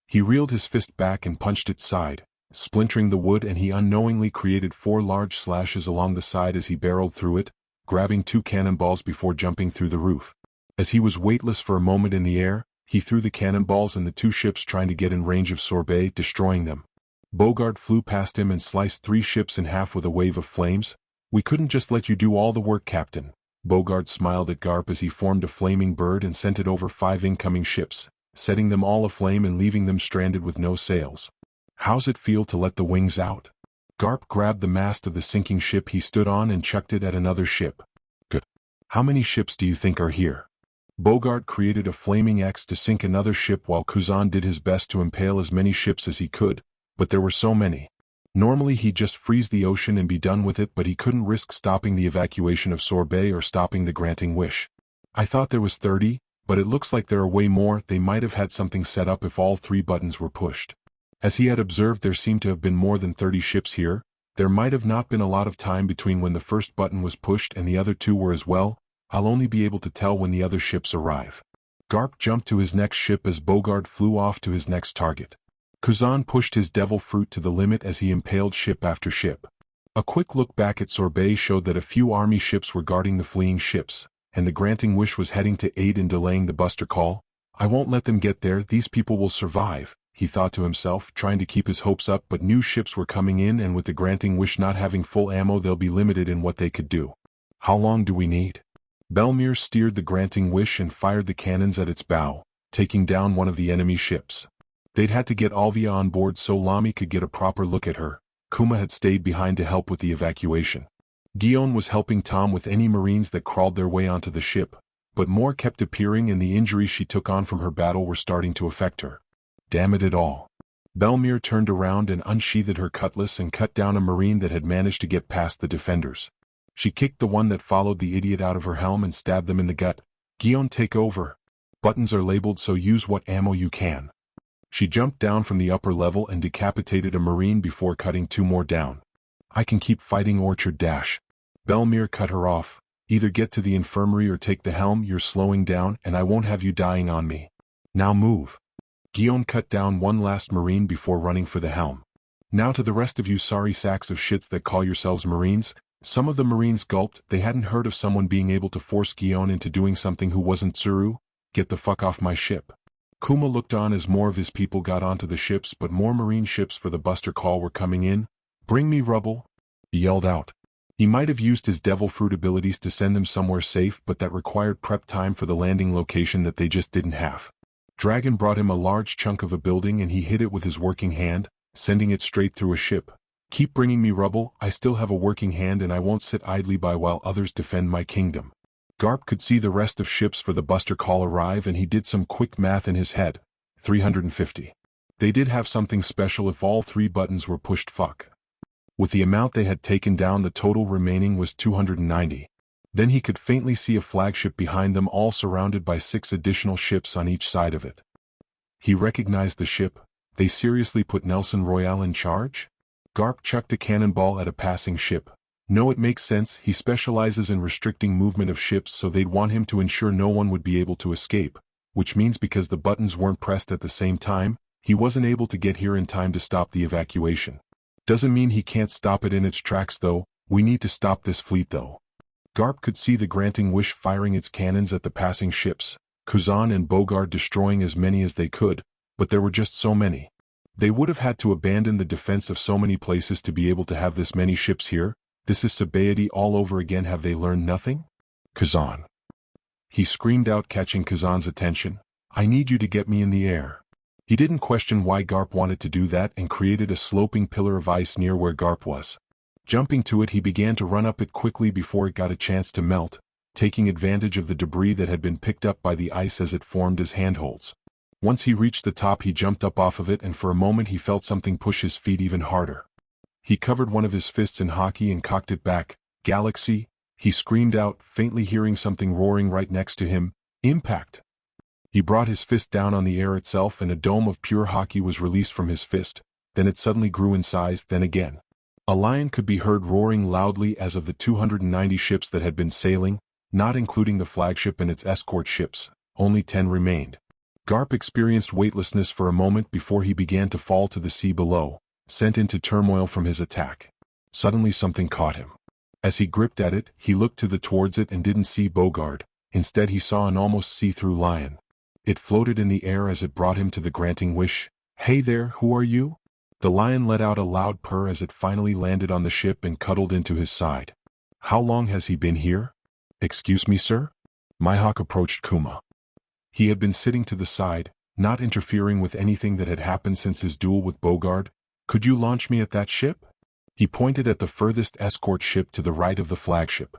He reeled his fist back and punched its side, splintering the wood, and he unknowingly created 4 large slashes along the side as he barreled through it, grabbing 2 cannonballs before jumping through the roof. As he was weightless for a moment in the air, he threw the cannonballs and the 2 ships trying to get in range of Sorbet, destroying them. Bogart flew past him and sliced 3 ships in half with a wave of flames. "We couldn't just let you do all the work, Captain." Bogart smiled at Garp as he formed a flaming bird and sent it over 5 incoming ships, setting them all aflame and leaving them stranded with no sails. "How's it feel to let the wings out?" Garp grabbed the mast of the sinking ship he stood on and chucked it at another ship. "Good. How many ships do you think are here?" Bogart created a flaming X to sink another ship while Kuzan did his best to impale as many ships as he could, but there were so many. Normally he'd just freeze the ocean and be done with it, but he couldn't risk stopping the evacuation of Sorbet or stopping the granting wish. "I thought there was 30, but it looks like there are way more. They might have had something set up if all 3 buttons were pushed." As he had observed, there seemed to have been more than 30 ships here. There might have not been a lot of time between when the first button was pushed and the other 2 were as well. "I'll only be able to tell when the other ships arrive." Garp jumped to his next ship as Bogart flew off to his next target. Kuzan pushed his devil fruit to the limit as he impaled ship after ship. A quick look back at Sorbet showed that a few army ships were guarding the fleeing ships, and the granting wish was heading to aid in delaying the buster call. "I won't let them get there. These people will survive," he thought to himself, trying to keep his hopes up, but new ships were coming in, and with the granting wish not having full ammo, they'll be limited in what they could do. "How long do we need?" Belmir steered the granting wish and fired the cannons at its bow, taking down one of the enemy ships. They'd had to get Alvia on board so Lamy could get a proper look at her. Kuma had stayed behind to help with the evacuation. Guillaume was helping Tom with any Marines that crawled their way onto the ship, but more kept appearing and the injuries she took on from her battle were starting to affect her. Damn it all. Belmir turned around and unsheathed her cutlass and cut down a Marine that had managed to get past the defenders. She kicked the one that followed the idiot out of her helm and stabbed them in the gut. "Guillaume, take over. Buttons are labeled, so use what ammo you can." She jumped down from the upper level and decapitated a Marine before cutting 2 more down. "I can keep fighting, Orchard Dash." Belmir cut her off. "Either get to the infirmary or take the helm. You're slowing down and I won't have you dying on me. Now move." Guillaume cut down one last Marine before running for the helm. "Now to the rest of you sorry sacks of shits that call yourselves Marines." Some of the Marines gulped. They hadn't heard of someone being able to force Guillaume into doing something who wasn't Tsuru. "Get the fuck off my ship." Kuma looked on as more of his people got onto the ships, but more Marine ships for the buster call were coming in. "Bring me rubble," he yelled out. He might have used his devil fruit abilities to send them somewhere safe, but that required prep time for the landing location that they just didn't have. Dragon brought him a large chunk of a building and he hit it with his working hand, sending it straight through a ship. "Keep bringing me rubble. I still have a working hand and I won't sit idly by while others defend my kingdom." Garp could see the rest of ships for the buster call arrive and he did some quick math in his head. 350. They did have something special if all 3 buttons were pushed. Fuck. With the amount they had taken down, the total remaining was 290. Then he could faintly see a flagship behind them, all surrounded by 6 additional ships on each side of it. He recognized the ship. They seriously put Nelson Royale in charge? Garp chucked a cannonball at a passing ship. "No, it makes sense. He specializes in restricting movement of ships, so they'd want him to ensure no one would be able to escape, which means because the buttons weren't pressed at the same time, he wasn't able to get here in time to stop the evacuation. Doesn't mean he can't stop it in its tracks though. We need to stop this fleet though." Garp could see the granting wish firing its cannons at the passing ships, Kuzan and Bogart destroying as many as they could, but there were just so many. They would have had to abandon the defense of so many places to be able to have this many ships here. This is Sabaody all over again. Have they learned nothing? "Kazan!" he screamed out, catching Kazan's attention. "I need you to get me in the air." He didn't question why Garp wanted to do that and created a sloping pillar of ice near where Garp was. Jumping to it, he began to run up it quickly before it got a chance to melt, taking advantage of the debris that had been picked up by the ice as it formed as handholds. Once he reached the top, he jumped up off of it, and for a moment he felt something push his feet even harder. He covered one of his fists in hockey and cocked it back. "Galaxy!" he screamed out, faintly hearing something roaring right next to him. "Impact!" He brought his fist down on the air itself, and a dome of pure hockey was released from his fist. Then it suddenly grew in size. Then again. A lion could be heard roaring loudly as of the 290 ships that had been sailing, not including the flagship and its escort ships. Only 10 remained. Garp experienced weightlessness for a moment before he began to fall to the sea below, sent into turmoil from his attack. Suddenly something caught him. As he gripped at it, he looked towards it and didn't see Bogard. Instead he saw an almost see-through lion. It floated in the air as it brought him to the granting wish. "Hey there, who are you?" The lion let out a loud purr as it finally landed on the ship and cuddled into his side. "How long has he been here?" "Excuse me, sir?" Mihawk approached Kuma. He had been sitting to the side, not interfering with anything that had happened since his duel with Bogard. "Could you launch me at that ship?" He pointed at the furthest escort ship to the right of the flagship.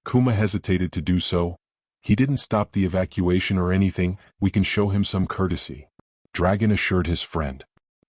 Kuma hesitated to do so. He didn't stop the evacuation or anything. "We can show him some courtesy," Dragon assured his friend.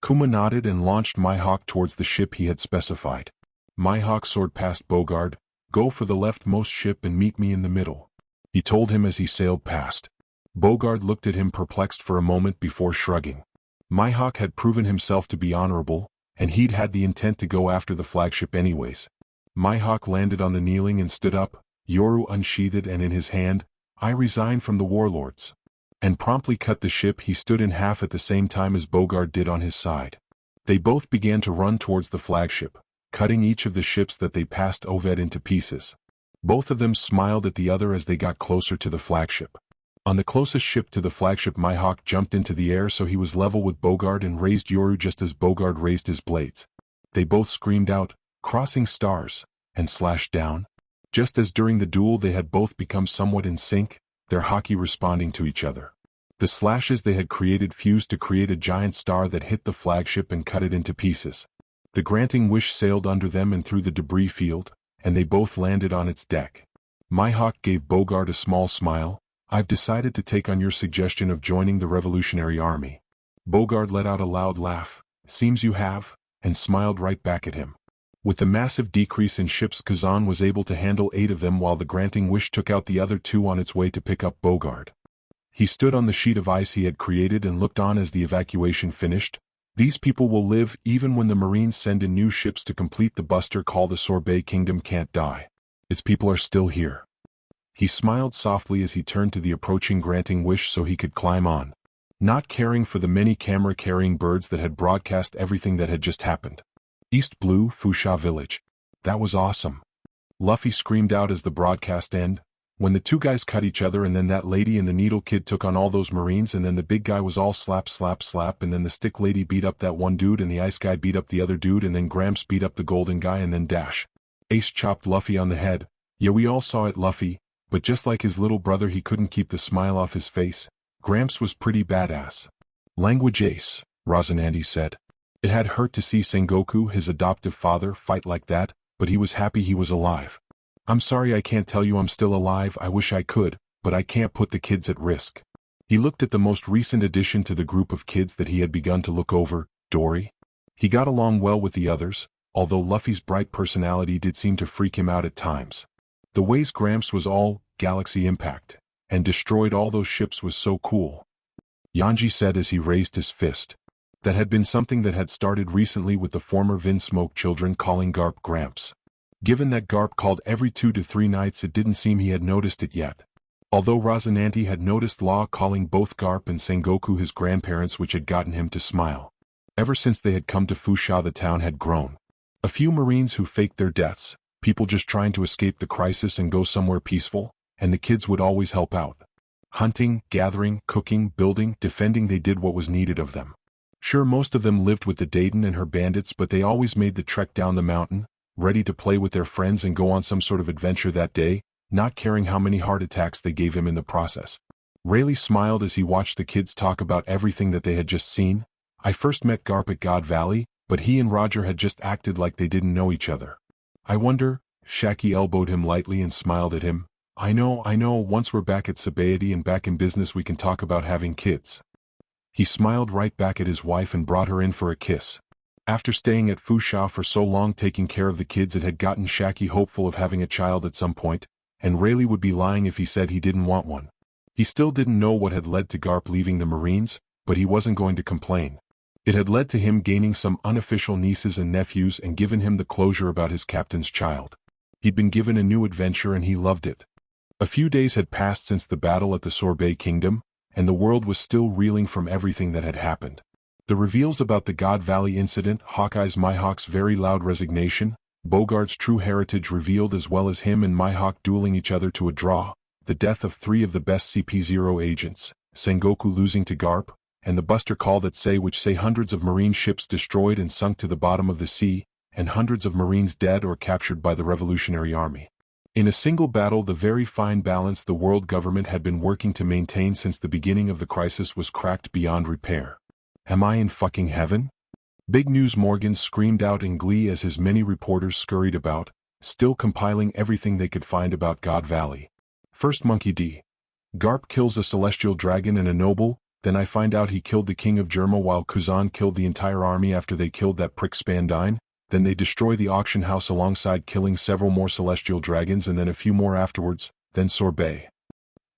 Kuma nodded and launched Mihawk towards the ship he had specified. Mihawk soared past Bogard. "Go for the leftmost ship and meet me in the middle," he told him as he sailed past. Bogard looked at him perplexed for a moment before shrugging. Mihawk had proven himself to be honorable, and he'd had the intent to go after the flagship anyways. Mihawk landed on the kneeling and stood up, Yoru unsheathed and in his hand. "I resign from the warlords," and promptly cut the ship he stood in half at the same time as Bogard did on his side. They both began to run towards the flagship, cutting each of the ships that they passed Oved into pieces. Both of them smiled at the other as they got closer to the flagship. On the closest ship to the flagship, Mihawk jumped into the air so he was level with Bogard and raised Yoru just as Bogard raised his blades. They both screamed out, "Crossing stars," and slashed down. Just as during the duel they had both become somewhat in sync, their hockey responding to each other. The slashes they had created fused to create a giant star that hit the flagship and cut it into pieces. The granting wish sailed under them and through the debris field, and they both landed on its deck. Mihawk gave Bogard a small smile. "I've decided to take on your suggestion of joining the Revolutionary Army." Bogard let out a loud laugh. "Seems you have," and smiled right back at him. With the massive decrease in ships, Kazan was able to handle 8 of them while the granting wish took out the other 2 on its way to pick up Bogard. He stood on the sheet of ice he had created and looked on as the evacuation finished. "These people will live even when the Marines send in new ships to complete the buster call. The Sorbet Kingdom can't die. Its people are still here." He smiled softly as he turned to the approaching granting wish so he could climb on, not caring for the many camera-carrying birds that had broadcast everything that had just happened. "East Blue, Fusha Village. That was awesome," Luffy screamed out as the broadcast ended. "When the 2 guys cut each other and then that lady and the needle kid took on all those Marines and then the big guy was all slap slap slap and then the stick lady beat up that one dude and the ice guy beat up the other dude and then Gramps beat up the golden guy and then dash. Ace chopped Luffy on the head. Yeah, we all saw it, Luffy, but just like his little brother he couldn't keep the smile off his face. Gramps was pretty badass." "Language Ace," Razanandi said. It had hurt to see Sengoku, his adoptive father, fight like that, but he was happy he was alive. "I'm sorry I can't tell you I'm still alive. I wish I could, but I can't put the kids at risk." He looked at the most recent addition to the group of kids that he had begun to look over, Dory. He got along well with the others, although Luffy's bright personality did seem to freak him out at times. The ways Gramps was all galaxy impact and destroyed all those ships was so cool, Yanji said as he raised his fist. That had been something that had started recently with the former Vinsmoke children calling Garp Gramps. Given that Garp called every 2 to 3 nights, it didn't seem he had noticed it yet. Although Razanandi had noticed Law calling both Garp and Sengoku his grandparents, which had gotten him to smile. Ever since they had come to Fusha, the town had grown. A few Marines who faked their deaths, people just trying to escape the crisis and go somewhere peaceful, and the kids would always help out. Hunting, gathering, cooking, building, defending, they did what was needed of them. Sure, most of them lived with the Dayton and her bandits, but they always made the trek down the mountain, ready to play with their friends and go on some sort of adventure that day, not caring how many heart attacks they gave him in the process. Rayleigh smiled as he watched the kids talk about everything that they had just seen. I first met Garp at God Valley, but he and Roger had just acted like they didn't know each other. I wonder, Shaki elbowed him lightly and smiled at him. I know, once we're back at Sabaody and back in business we can talk about having kids. He smiled right back at his wife and brought her in for a kiss. After staying at Fushao for so long taking care of the kids, it had gotten Shaki hopeful of having a child at some point, and Rayleigh would be lying if he said he didn't want one. He still didn't know what had led to Garp leaving the Marines, but he wasn't going to complain. It had led to him gaining some unofficial nieces and nephews and given him the closure about his captain's child. He'd been given a new adventure and he loved it. A few days had passed since the battle at the Sorbet Kingdom, and the world was still reeling from everything that had happened. The reveals about the God Valley incident, Hawkeye's Mihawk's very loud resignation, Bogart's true heritage revealed as well as him and Mihawk dueling each other to a draw, the death of 3 of the best CP0 agents, Sengoku losing to Garp, and the buster call that say hundreds of Marine ships destroyed and sunk to the bottom of the sea, and hundreds of Marines dead or captured by the Revolutionary Army. In a single battle, the very fine balance the world government had been working to maintain since the beginning of the crisis was cracked beyond repair. Am I in fucking heaven? Big News Morgan screamed out in glee as his many reporters scurried about, still compiling everything they could find about God Valley. First Monkey D. Garp kills a celestial dragon and a noble, then I find out he killed the king of Germa while Kuzan killed the entire army after they killed that prick Spandine, then they destroy the auction house alongside killing several more celestial dragons and then a few more afterwards, then Sorbet.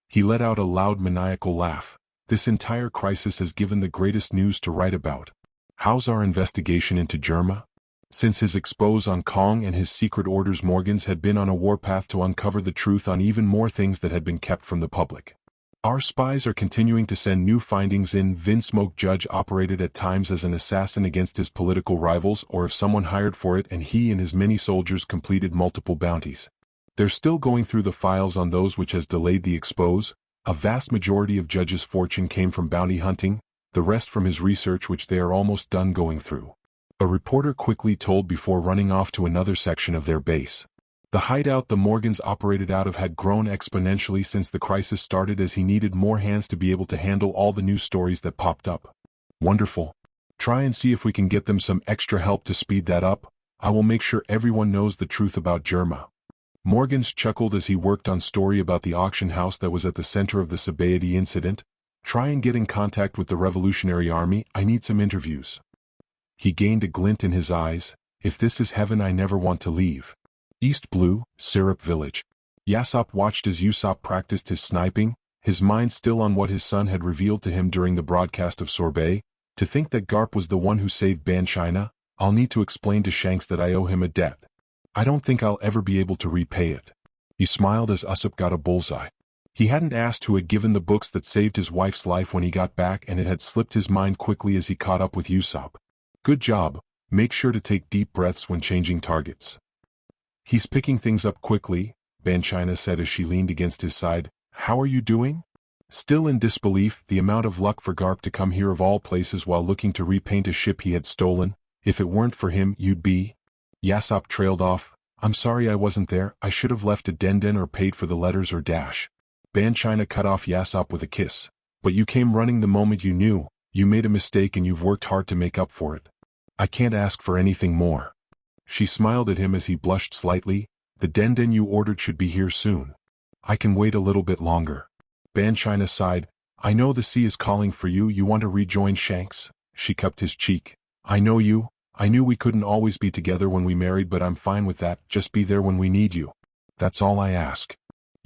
He let out a loud maniacal laugh. This entire crisis has given the greatest news to write about. How's our investigation into Germa? Since his expose on Kong and his secret orders, Morgans had been on a warpath to uncover the truth on even more things that had been kept from the public. Our spies are continuing to send new findings in. Vinsmoke Judge operated at times as an assassin against his political rivals or if someone hired for it, and he and his many soldiers completed multiple bounties. They're still going through the files on those, which has delayed the expose. A vast majority of Judge's fortune came from bounty hunting, the rest from his research, which they are almost done going through. A reporter quickly told before running off to another section of their base. The hideout the Morgans operated out of had grown exponentially since the crisis started, as he needed more hands to be able to handle all the new stories that popped up. Wonderful. Try and see if we can get them some extra help to speed that up. I will make sure everyone knows the truth about Germa. Morgans chuckled as he worked on story about the auction house that was at the center of the Sabaody incident. Try and get in contact with the Revolutionary Army. I need some interviews. He gained a glint in his eyes. If this is heaven, I never want to leave. East Blue, Syrup Village. Yasop watched as Usopp practiced his sniping, his mind still on what his son had revealed to him during the broadcast of Sorbet. To think that Garp was the one who saved Ban China, I'll need to explain to Shanks that I owe him a debt. I don't think I'll ever be able to repay it. He smiled as Usopp got a bullseye. He hadn't asked who had given the books that saved his wife's life when he got back, and it had slipped his mind quickly as he caught up with Usopp. Good job. Make sure to take deep breaths when changing targets. He's picking things up quickly, Ban China said as she leaned against his side. How are you doing? Still in disbelief, the amount of luck for Garp to come here of all places while looking to repaint a ship he had stolen. If it weren't for him, you'd be. Yasop trailed off. I'm sorry I wasn't there. I should have left a denden or paid for the letters or dash. Ban China cut off Yasop with a kiss. But you came running the moment you knew. You made a mistake and you've worked hard to make up for it. I can't ask for anything more. She smiled at him as he blushed slightly. The denden you ordered should be here soon. I can wait a little bit longer. Ban China sighed. I know the sea is calling for you. You want to rejoin Shanks? She cupped his cheek. I know you. I knew we couldn't always be together when we married, but I'm fine with that. Just be there when we need you. That's all I ask.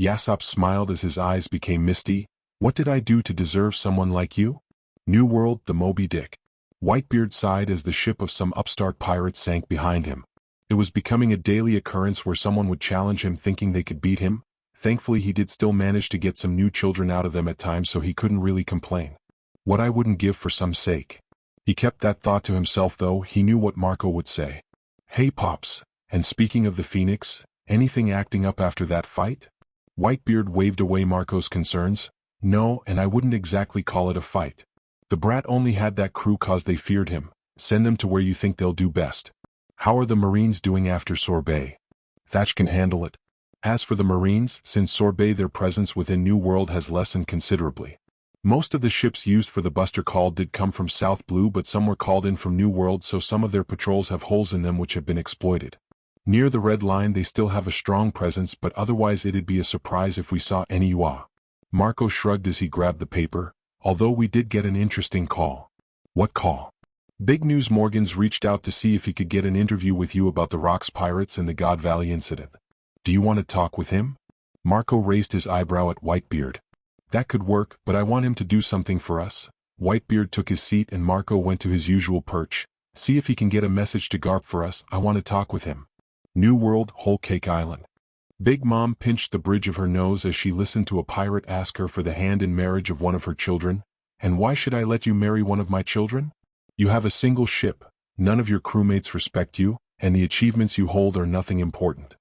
Yasop smiled as his eyes became misty. What did I do to deserve someone like you? New World, the Moby Dick. Whitebeard sighed as the ship of some upstart pirates sank behind him. It was becoming a daily occurrence where someone would challenge him thinking they could beat him. Thankfully he did still manage to get some new children out of them at times, so he couldn't really complain. What I wouldn't give for some sake. He kept that thought to himself, though. He knew what Marco would say. Hey Pops, and speaking of the Phoenix, anything acting up after that fight? Whitebeard waved away Marco's concerns. No, and I wouldn't exactly call it a fight. The brat only had that crew cause they feared him. Send them to where you think they'll do best. How are the Marines doing after Sorbet? Thatch can handle it. As for the Marines, since Sorbet, their presence within New World has lessened considerably. Most of the ships used for the Buster Call did come from South Blue, but some were called in from New World, so some of their patrols have holes in them which have been exploited. Near the Red Line they still have a strong presence, but otherwise it'd be a surprise if we saw any UA. Marco shrugged as he grabbed the paper, although we did get an interesting call. What call? Big news. Morgan's reached out to see if he could get an interview with you about the Rocks Pirates and the God Valley incident. Do you want to talk with him? Marco raised his eyebrow at Whitebeard. That could work, but I want him to do something for us. Whitebeard took his seat and Marco went to his usual perch. See if he can get a message to Garp for us. I want to talk with him. New World, Whole Cake Island. Big Mom pinched the bridge of her nose as she listened to a pirate ask her for the hand in marriage of one of her children. And why should I let you marry one of my children? You have a single ship, none of your crewmates respect you, and the achievements you hold are nothing important.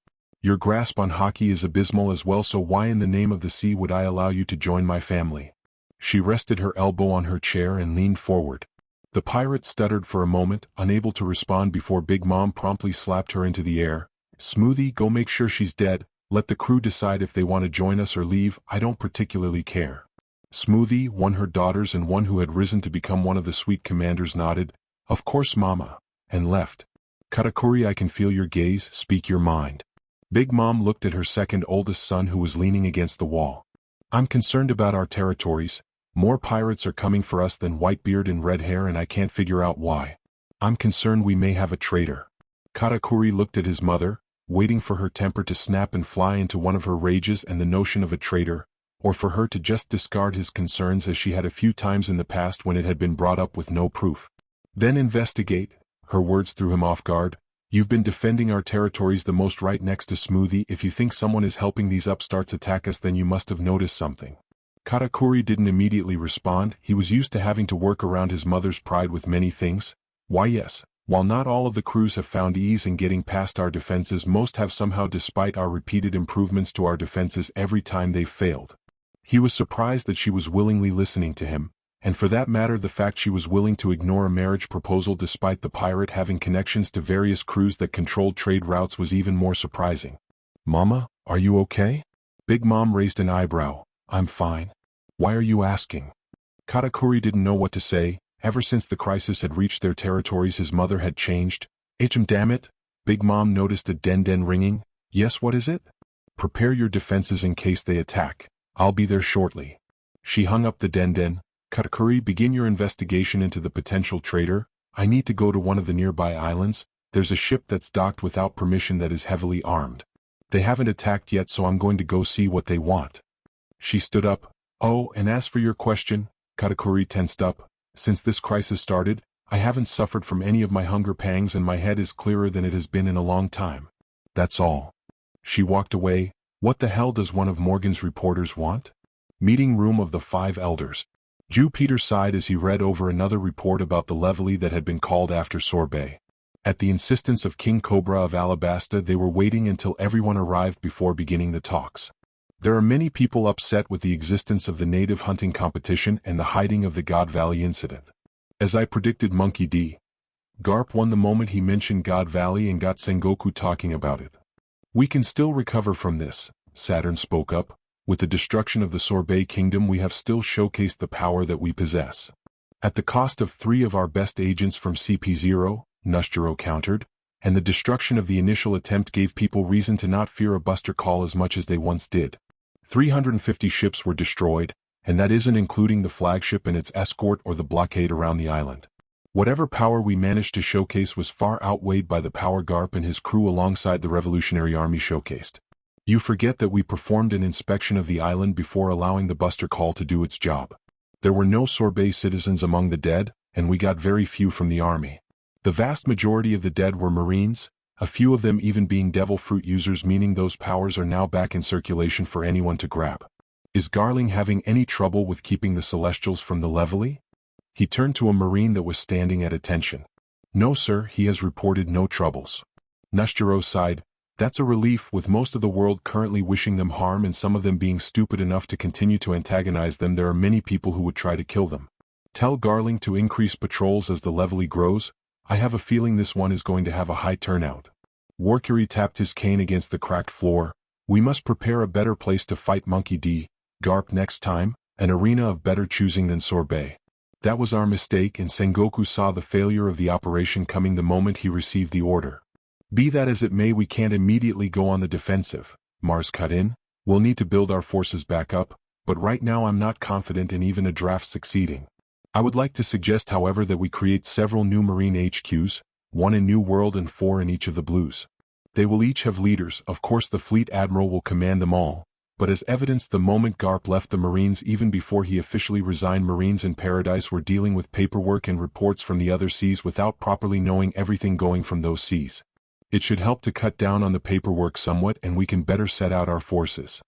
Your grasp on hockey is abysmal as well, so why in the name of the sea would I allow you to join my family? She rested her elbow on her chair and leaned forward. The pirate stuttered for a moment, unable to respond before Big Mom promptly slapped her into the air. Smoothie, go make sure she's dead. Let the crew decide if they want to join us or leave. I don't particularly care. Smoothie, one her daughters and one who had risen to become one of the sweet commanders, nodded, "Of course, Mama," and left. Katakuri, I can feel your gaze, speak your mind. Big Mom looked at her second oldest son who was leaning against the wall. I'm concerned about our territories. More pirates are coming for us than Whitebeard and Red Hair, and I can't figure out why. I'm concerned we may have a traitor. Katakuri looked at his mother, waiting for her temper to snap and fly into one of her rages and the notion of a traitor, or for her to just discard his concerns as she had a few times in the past when it had been brought up with no proof. Then investigate. Her words threw him off guard. You've been defending our territories the most right next to Smoothie. If you think someone is helping these upstarts attack us, then you must have noticed something. Katakuri didn't immediately respond. He was used to having to work around his mother's pride with many things. Why yes, while not all of the crews have found ease in getting past our defenses, most have somehow, despite our repeated improvements to our defenses every time they've failed. He was surprised that she was willingly listening to him, and for that matter the fact she was willing to ignore a marriage proposal despite the pirate having connections to various crews that controlled trade routes was even more surprising. Mama, are you okay? Big Mom raised an eyebrow. I'm fine. Why are you asking? Katakuri didn't know what to say. Ever since the crisis had reached their territories, his mother had changed. Damn it. Big Mom noticed a den ringing. Yes, what is it? Prepare your defenses in case they attack. I'll be there shortly. She hung up the den. Katakuri, begin your investigation into the potential traitor. I need to go to one of the nearby islands. There's a ship that's docked without permission that is heavily armed. They haven't attacked yet, so I'm going to go see what they want. She stood up. Oh, and as for your question, Katakuri tensed up. Since this crisis started, I haven't suffered from any of my hunger pangs and my head is clearer than it has been in a long time. That's all. She walked away. What the hell does one of Morgan's reporters want? Meeting room of the 5 elders. Jupiter sighed as he read over another report about the levee that had been called after Sorbet. At the insistence of King Cobra of Alabasta, they were waiting until everyone arrived before beginning the talks. There are many people upset with the existence of the native hunting competition and the hiding of the God Valley incident. As I predicted, Monkey D. Garp won the moment he mentioned God Valley and got Sengoku talking about it. We can still recover from this, Saturn spoke up. With the destruction of the Sorbet Kingdom, we have still showcased the power that we possess. At the cost of 3 of our best agents from CP0, Nushjiro countered, and the destruction of the initial attempt gave people reason to not fear a Buster Call as much as they once did. 350 ships were destroyed, and that isn't including the flagship and its escort or the blockade around the island. Whatever power we managed to showcase was far outweighed by the power Garp and his crew alongside the Revolutionary Army showcased. You forget that we performed an inspection of the island before allowing the Buster Call to do its job. There were no Sorbet citizens among the dead, and we got very few from the army. The vast majority of the dead were Marines, a few of them even being devil fruit users, meaning those powers are now back in circulation for anyone to grab. Is Garling having any trouble with keeping the Celestials from the levee? He turned to a Marine that was standing at attention. No sir, he has reported no troubles. Nushjiro sighed. That's a relief, with most of the world currently wishing them harm and some of them being stupid enough to continue to antagonize them. There are many people who would try to kill them. Tell Garling to increase patrols as the levee grows. I have a feeling this one is going to have a high turnout. Warkiri tapped his cane against the cracked floor. We must prepare a better place to fight Monkey D. Garp next time, an arena of better choosing than Sorbet. That was our mistake, and Sengoku saw the failure of the operation coming the moment he received the order. Be that as it may, we can't immediately go on the defensive, Mars cut in. We'll need to build our forces back up, but right now I'm not confident in even a draft succeeding. I would like to suggest, however, that we create several new Marine HQs, 1 in New World and 4 in each of the Blues. They will each have leaders. Of course the Fleet Admiral will command them all, but as evidenced the moment Garp left the Marines, even before he officially resigned, Marines in Paradise were dealing with paperwork and reports from the other seas without properly knowing everything going from those seas. It should help to cut down on the paperwork somewhat, and we can better set out our forces.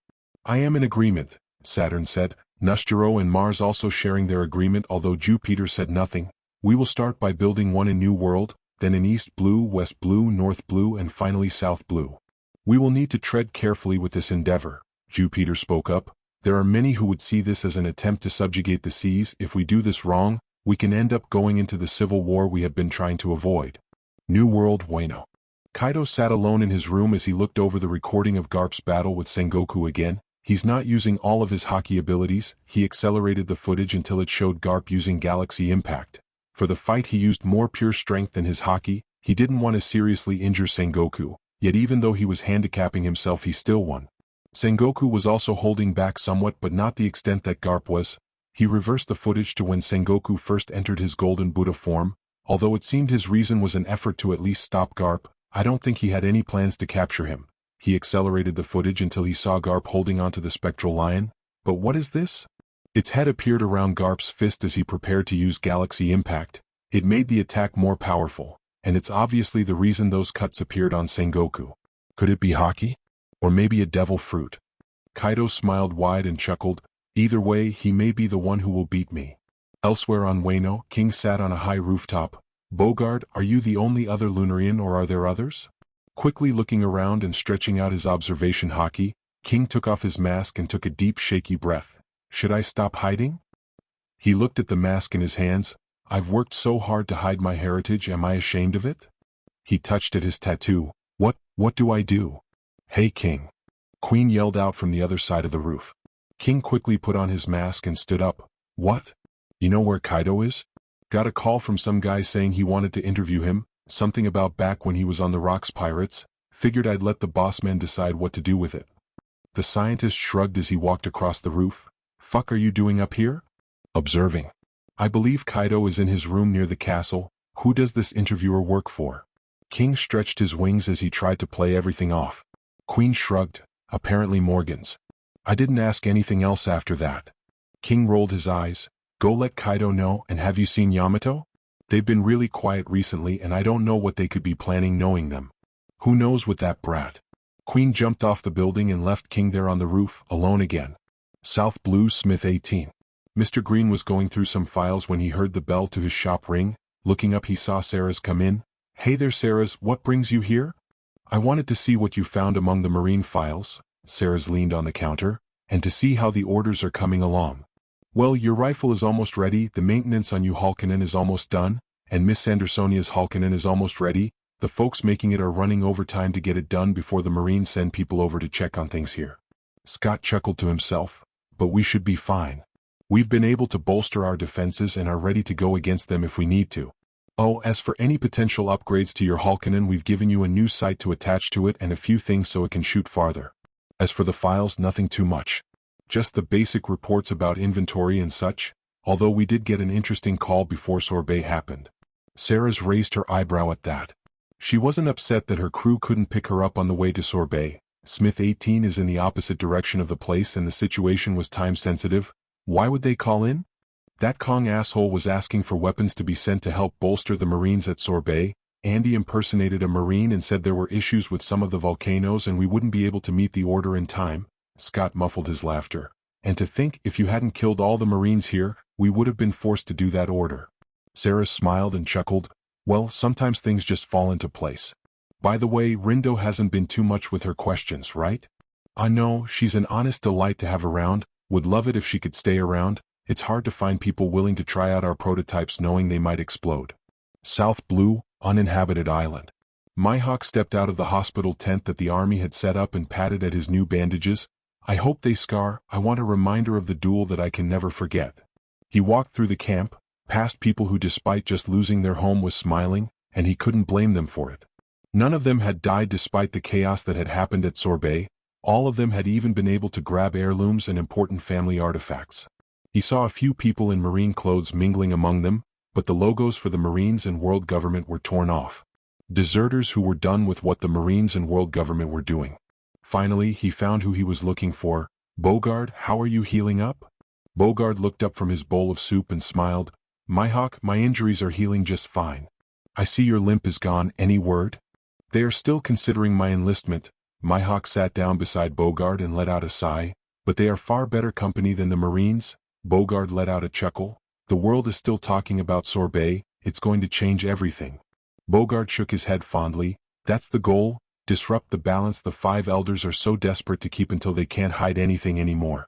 I am in agreement, Saturn said, Nustero and Mars also sharing their agreement, although Jupiter said nothing. We will start by building 1 in New World, then in East Blue, West Blue, North Blue, and finally South Blue. We will need to tread carefully with this endeavor, Jupiter spoke up. There are many who would see this as an attempt to subjugate the seas. If we do this wrong, we can end up going into the civil war we have been trying to avoid. New World, Wano. Kaido sat alone in his room as he looked over the recording of Garp's battle with Sengoku again. He's not using all of his hockey abilities. He accelerated the footage until it showed Garp using Galaxy Impact. For the fight he used more pure strength than his hockey. He didn't want to seriously injure Sengoku, yet even though he was handicapping himself he still won. Sengoku was also holding back somewhat, but not the extent that Garp was. He reversed the footage to when Sengoku first entered his Golden Buddha form. Although it seemed his reason was an effort to at least stop Garp, I don't think he had any plans to capture him. He accelerated the footage until he saw Garp holding onto the spectral lion. But what is this? Its head appeared around Garp's fist as he prepared to use Galaxy Impact. It made the attack more powerful, and it's obviously the reason those cuts appeared on Sengoku. Could it be hockey? Or maybe a devil fruit? Kaido smiled wide and chuckled. Either way, he may be the one who will beat me. Elsewhere on Wano, King sat on a high rooftop. Bogard, are you the only other Lunarian, or are there others? Quickly looking around and stretching out his observation hockey, King took off his mask and took a deep shaky breath. Should I stop hiding? He looked at the mask in his hands. I've worked so hard to hide my heritage, am I ashamed of it? He touched at his tattoo. What do I do? Hey King. Queen yelled out from the other side of the roof. King quickly put on his mask and stood up. What? You know where Kaido is? Got a call from some guy saying he wanted to interview him, something about back when he was on the Rocks Pirates. Figured I'd let the boss man decide what to do with it. The scientist shrugged as he walked across the roof. Fuck are you doing up here? Observing. I believe Kaido is in his room near the castle. Who does this interviewer work for? King stretched his wings as he tried to play everything off. Queen shrugged. Apparently Morgan's. I didn't ask anything else after that. King rolled his eyes. Go let Kaido know. And have you seen Yamato? They've been really quiet recently and I don't know what they could be planning knowing them. Who knows with that brat? Queen jumped off the building and left King there on the roof, alone again. South Blue, Smith 18. Mr. Green was going through some files when he heard the bell to his shop ring. Looking up he saw Sarah's come in. Hey there Sarah's, what brings you here? I wanted to see what you found among the marine files. Sarah's leaned on the counter, and to see how the orders are coming along. Well, your rifle is almost ready, the maintenance on you Halkinen is almost done, and Miss Andersonia's Halkinen is almost ready. The folks making it are running overtime to get it done before the Marines send people over to check on things here. Scott chuckled to himself. But we should be fine. We've been able to bolster our defenses and are ready to go against them if we need to. Oh, as for any potential upgrades to your Halkinen, we've given you a new sight to attach to it and a few things so it can shoot farther. As for the files, nothing too much. Just the basic reports about inventory and such, although we did get an interesting call before Sorbet happened. Sarah's raised her eyebrow at that. She wasn't upset that her crew couldn't pick her up on the way to Sorbet. Smith 18 is in the opposite direction of the place and the situation was time-sensitive. Why would they call in? That Kong asshole was asking for weapons to be sent to help bolster the Marines at Sorbet. Andy impersonated a Marine and said there were issues with some of the volcanoes and we wouldn't be able to meet the order in time. Scott muffled his laughter. And to think, if you hadn't killed all the Marines here, we would have been forced to do that order. Sarah smiled and chuckled. Well, sometimes things just fall into place. By the way, Rindo hasn't been too much with her questions, right? I know, she's an honest delight to have around, would love it if she could stay around. It's hard to find people willing to try out our prototypes knowing they might explode. South Blue, uninhabited island. Myhawk stepped out of the hospital tent that the army had set up and patted at his new bandages. I hope they scar. I want a reminder of the duel that I can never forget. He walked through the camp, past people who despite just losing their home was smiling, and he couldn't blame them for it. None of them had died despite the chaos that had happened at Sorbet. All of them had even been able to grab heirlooms and important family artifacts. He saw a few people in Marine clothes mingling among them, but the logos for the Marines and world government were torn off. Deserters who were done with what the Marines and world government were doing. Finally, he found who he was looking for. Bogard, how are you healing up? Bogard looked up from his bowl of soup and smiled. Myhawk, my injuries are healing just fine. I see your limp is gone. Any word? They are still considering my enlistment. Myhawk sat down beside Bogard and let out a sigh. But they are far better company than the Marines. Bogard let out a chuckle. The world is still talking about Sorbet. It's going to change everything. Bogard shook his head fondly. That's the goal. Disrupt the balance the five elders are so desperate to keep until they can't hide anything anymore.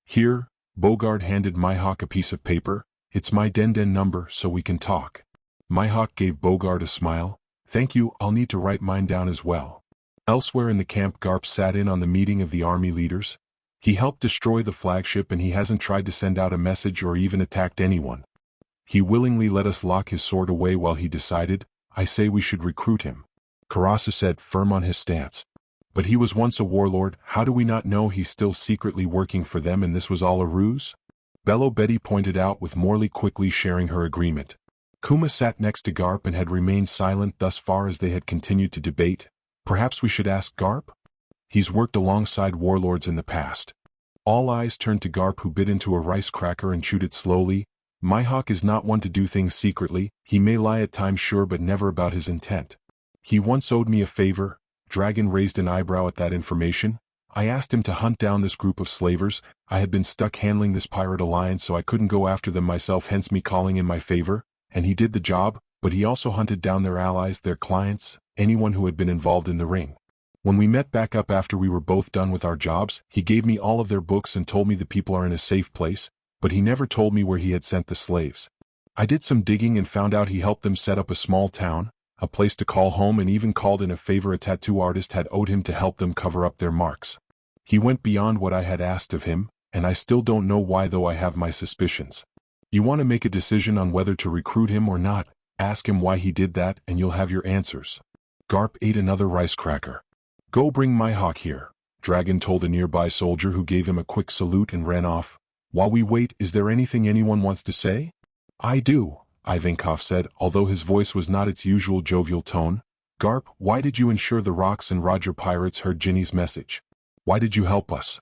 Here, Bogard handed Myhawk a piece of paper. It's my den number so we can talk. Myhawk gave Bogard a smile. Thank you, I'll need to write mine down as well. Elsewhere in the camp, Garp sat in on the meeting of the army leaders. He helped destroy the flagship and he hasn't tried to send out a message or even attacked anyone. He willingly let us lock his sword away while he decided. I say we should recruit him. Karasa said, firm on his stance. But he was once a warlord. How do we not know he's still secretly working for them and this was all a ruse? Bello Betty pointed out with Morley quickly sharing her agreement. Kuma sat next to Garp and had remained silent thus far as they had continued to debate. Perhaps we should ask Garp? He's worked alongside warlords in the past. All eyes turned to Garp, who bit into a rice cracker and chewed it slowly. Myhawk is not one to do things secretly. He may lie at times, sure, but never about his intent. He once owed me a favor. Dragon raised an eyebrow at that information. I asked him to hunt down this group of slavers. I had been stuck handling this pirate alliance, so I couldn't go after them myself, hence me calling in my favor. And he did the job, but he also hunted down their allies, their clients, anyone who had been involved in the ring. When we met back up after we were both done with our jobs, he gave me all of their books and told me the people are in a safe place, but he never told me where he had sent the slaves. I did some digging and found out he helped them set up a small town, a place to call home, and even called in a favor a tattoo artist had owed him to help them cover up their marks. He went beyond what I had asked of him, and I still don't know why, though I have my suspicions. You want to make a decision on whether to recruit him or not, ask him why he did that and you'll have your answers. Garp ate another rice cracker. Go bring Myhawk here, Dragon told a nearby soldier, who gave him a quick salute and ran off. While we wait, is there anything anyone wants to say? I do, Ivankov said, although his voice was not its usual jovial tone. Garp, why did you ensure the Rocks and Roger pirates heard Ginny's message? Why did you help us?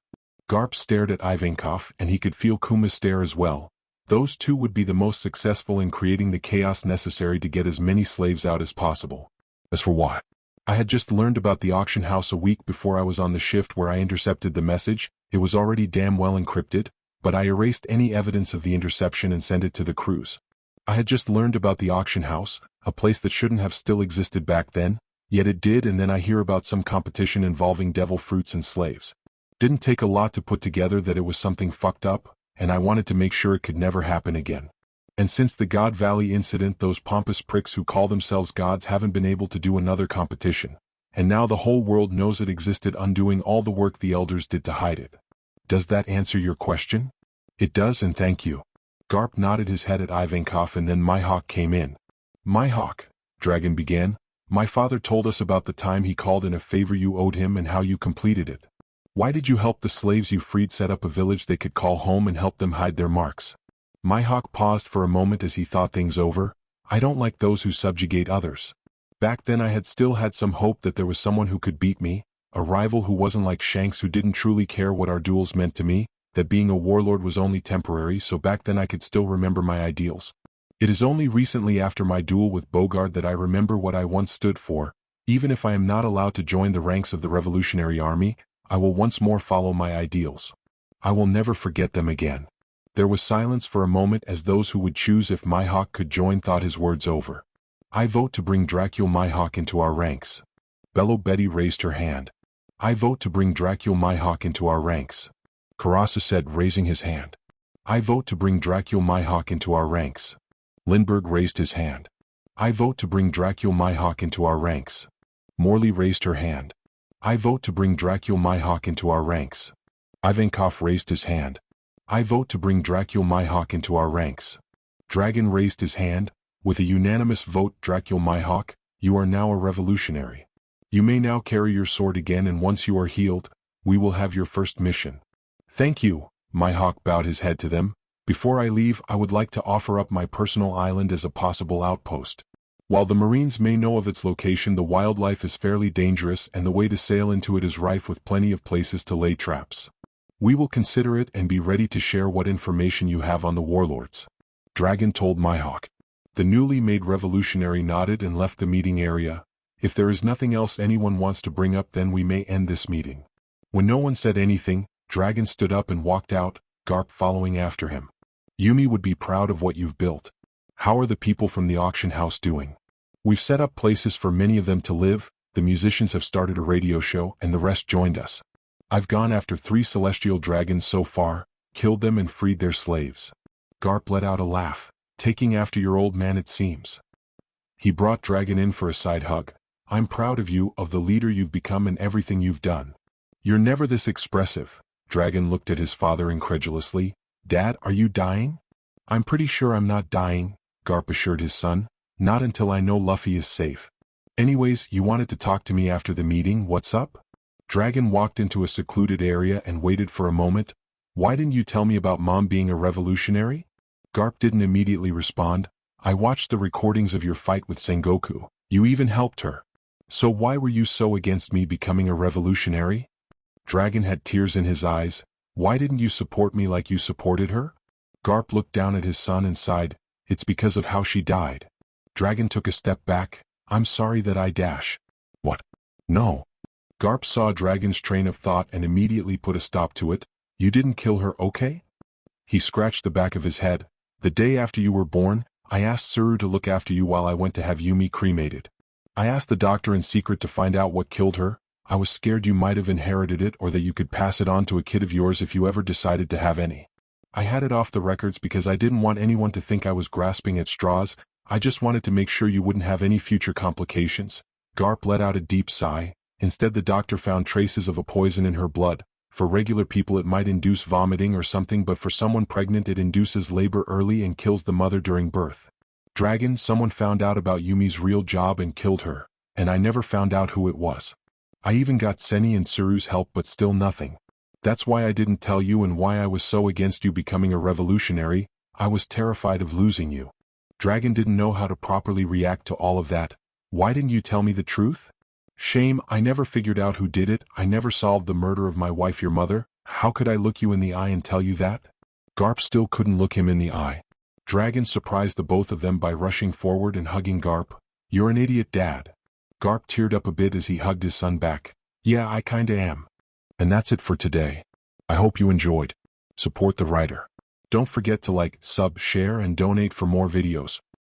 Garp stared at Ivankov, and he could feel Kuma's stare as well. Those two would be the most successful in creating the chaos necessary to get as many slaves out as possible. As for what? I had just learned about the auction house a week before I was on the shift where I intercepted the message. It was already damn well encrypted, but I erased any evidence of the interception and sent it to the crews. I had just learned about the auction house, a place that shouldn't have still existed back then, yet it did, and then I hear about some competition involving devil fruits and slaves. Didn't take a lot to put together that it was something fucked up, and I wanted to make sure it could never happen again. And since the God Valley incident, those pompous pricks who call themselves gods haven't been able to do another competition. And now the whole world knows it existed, undoing all the work the elders did to hide it. Does that answer your question? It does, and thank you. Garp nodded his head at Ivankov, and then Myhawk came in. Myhawk, Dragon began, my father told us about the time he called in a favor you owed him and how you completed it. Why did you help the slaves you freed set up a village they could call home and help them hide their marks? Myhawk paused for a moment as he thought things over. I don't like those who subjugate others. Back then I had still had some hope that there was someone who could beat me, a rival who wasn't like Shanks, who didn't truly care what our duels meant to me, that being a warlord was only temporary, so back then I could still remember my ideals. It is only recently after my duel with Bogard that I remember what I once stood for. Even if I am not allowed to join the ranks of the Revolutionary Army, I will once more follow my ideals. I will never forget them again. There was silence for a moment as those who would choose if Myhawk could join thought his words over. I vote to bring Dracul Myhawk into our ranks. Bello Betty raised her hand. I vote to bring Dracul Myhawk into our ranks. Karasa said, raising his hand. I vote to bring Dracul Myhawk into our ranks. Lindbergh raised his hand. I vote to bring Dracul Myhawk into our ranks. Morley raised her hand. I vote to bring Dracul Myhawk into our ranks. Ivankov raised his hand. I vote to bring Dracul Myhawk into our ranks. Dragon raised his hand. With a unanimous vote, Dracul Myhawk, you are now a revolutionary. You may now carry your sword again, and once you are healed, we will have your first mission. Thank you. Myhawk bowed his head to them. Before I leave, I would like to offer up my personal island as a possible outpost. While the Marines may know of its location, the wildlife is fairly dangerous and the way to sail into it is rife with plenty of places to lay traps. We will consider it and be ready to share what information you have on the warlords. Dragon told Myhawk. The newly made revolutionary nodded and left the meeting area. If there is nothing else anyone wants to bring up, then we may end this meeting. When no one said anything, Dragon stood up and walked out, Garp following after him. Yumi would be proud of what you've built. How are the people from the auction house doing? We've set up places for many of them to live, the musicians have started a radio show, and the rest joined us. I've gone after 3 celestial dragons so far, killed them and freed their slaves. Garp let out a laugh. Taking after your old man, it seems. He brought Dragon in for a side hug. I'm proud of you, of the leader you've become and everything you've done. You're never this expressive. Dragon looked at his father incredulously. Dad, are you dying? I'm pretty sure I'm not dying, Garp assured his son. Not until I know Luffy is safe. Anyways, you wanted to talk to me after the meeting, what's up? Dragon walked into a secluded area and waited for a moment. Why didn't you tell me about Mom being a revolutionary? Garp didn't immediately respond. I watched the recordings of your fight with Sengoku. You even helped her. So why were you so against me becoming a revolutionary? Dragon had tears in his eyes. Why didn't you support me like you supported her? Garp looked down at his son and sighed. It's because of how she died. Dragon took a step back. I'm sorry that I dash. What? No. Garp saw Dragon's train of thought and immediately put a stop to it. You didn't kill her, okay? He scratched the back of his head. The day after you were born, I asked Tsuru to look after you while I went to have Yumi cremated. I asked the doctor in secret to find out what killed her. I was scared you might have inherited it or that you could pass it on to a kid of yours if you ever decided to have any. I had it off the records because I didn't want anyone to think I was grasping at straws. I just wanted to make sure you wouldn't have any future complications. Garp let out a deep sigh. Instead, the doctor found traces of a poison in her blood. For regular people it might induce vomiting or something, but for someone pregnant it induces labor early and kills the mother during birth. Dragon, someone found out about Yumi's real job and killed her, and I never found out who it was. I even got Seni and Tsuru's help, but still nothing. That's why I didn't tell you and why I was so against you becoming a revolutionary. I was terrified of losing you. Dragon didn't know how to properly react to all of that. Why didn't you tell me the truth? Shame, I never figured out who did it. I never solved the murder of my wife, your mother. How could I look you in the eye and tell you that? Garp still couldn't look him in the eye. Dragon surprised the both of them by rushing forward and hugging Garp. You're an idiot, Dad. Garp teared up a bit as he hugged his son back. Yeah, I kinda am. And that's it for today. I hope you enjoyed. Support the writer. Don't forget to like, sub, share and donate for more videos.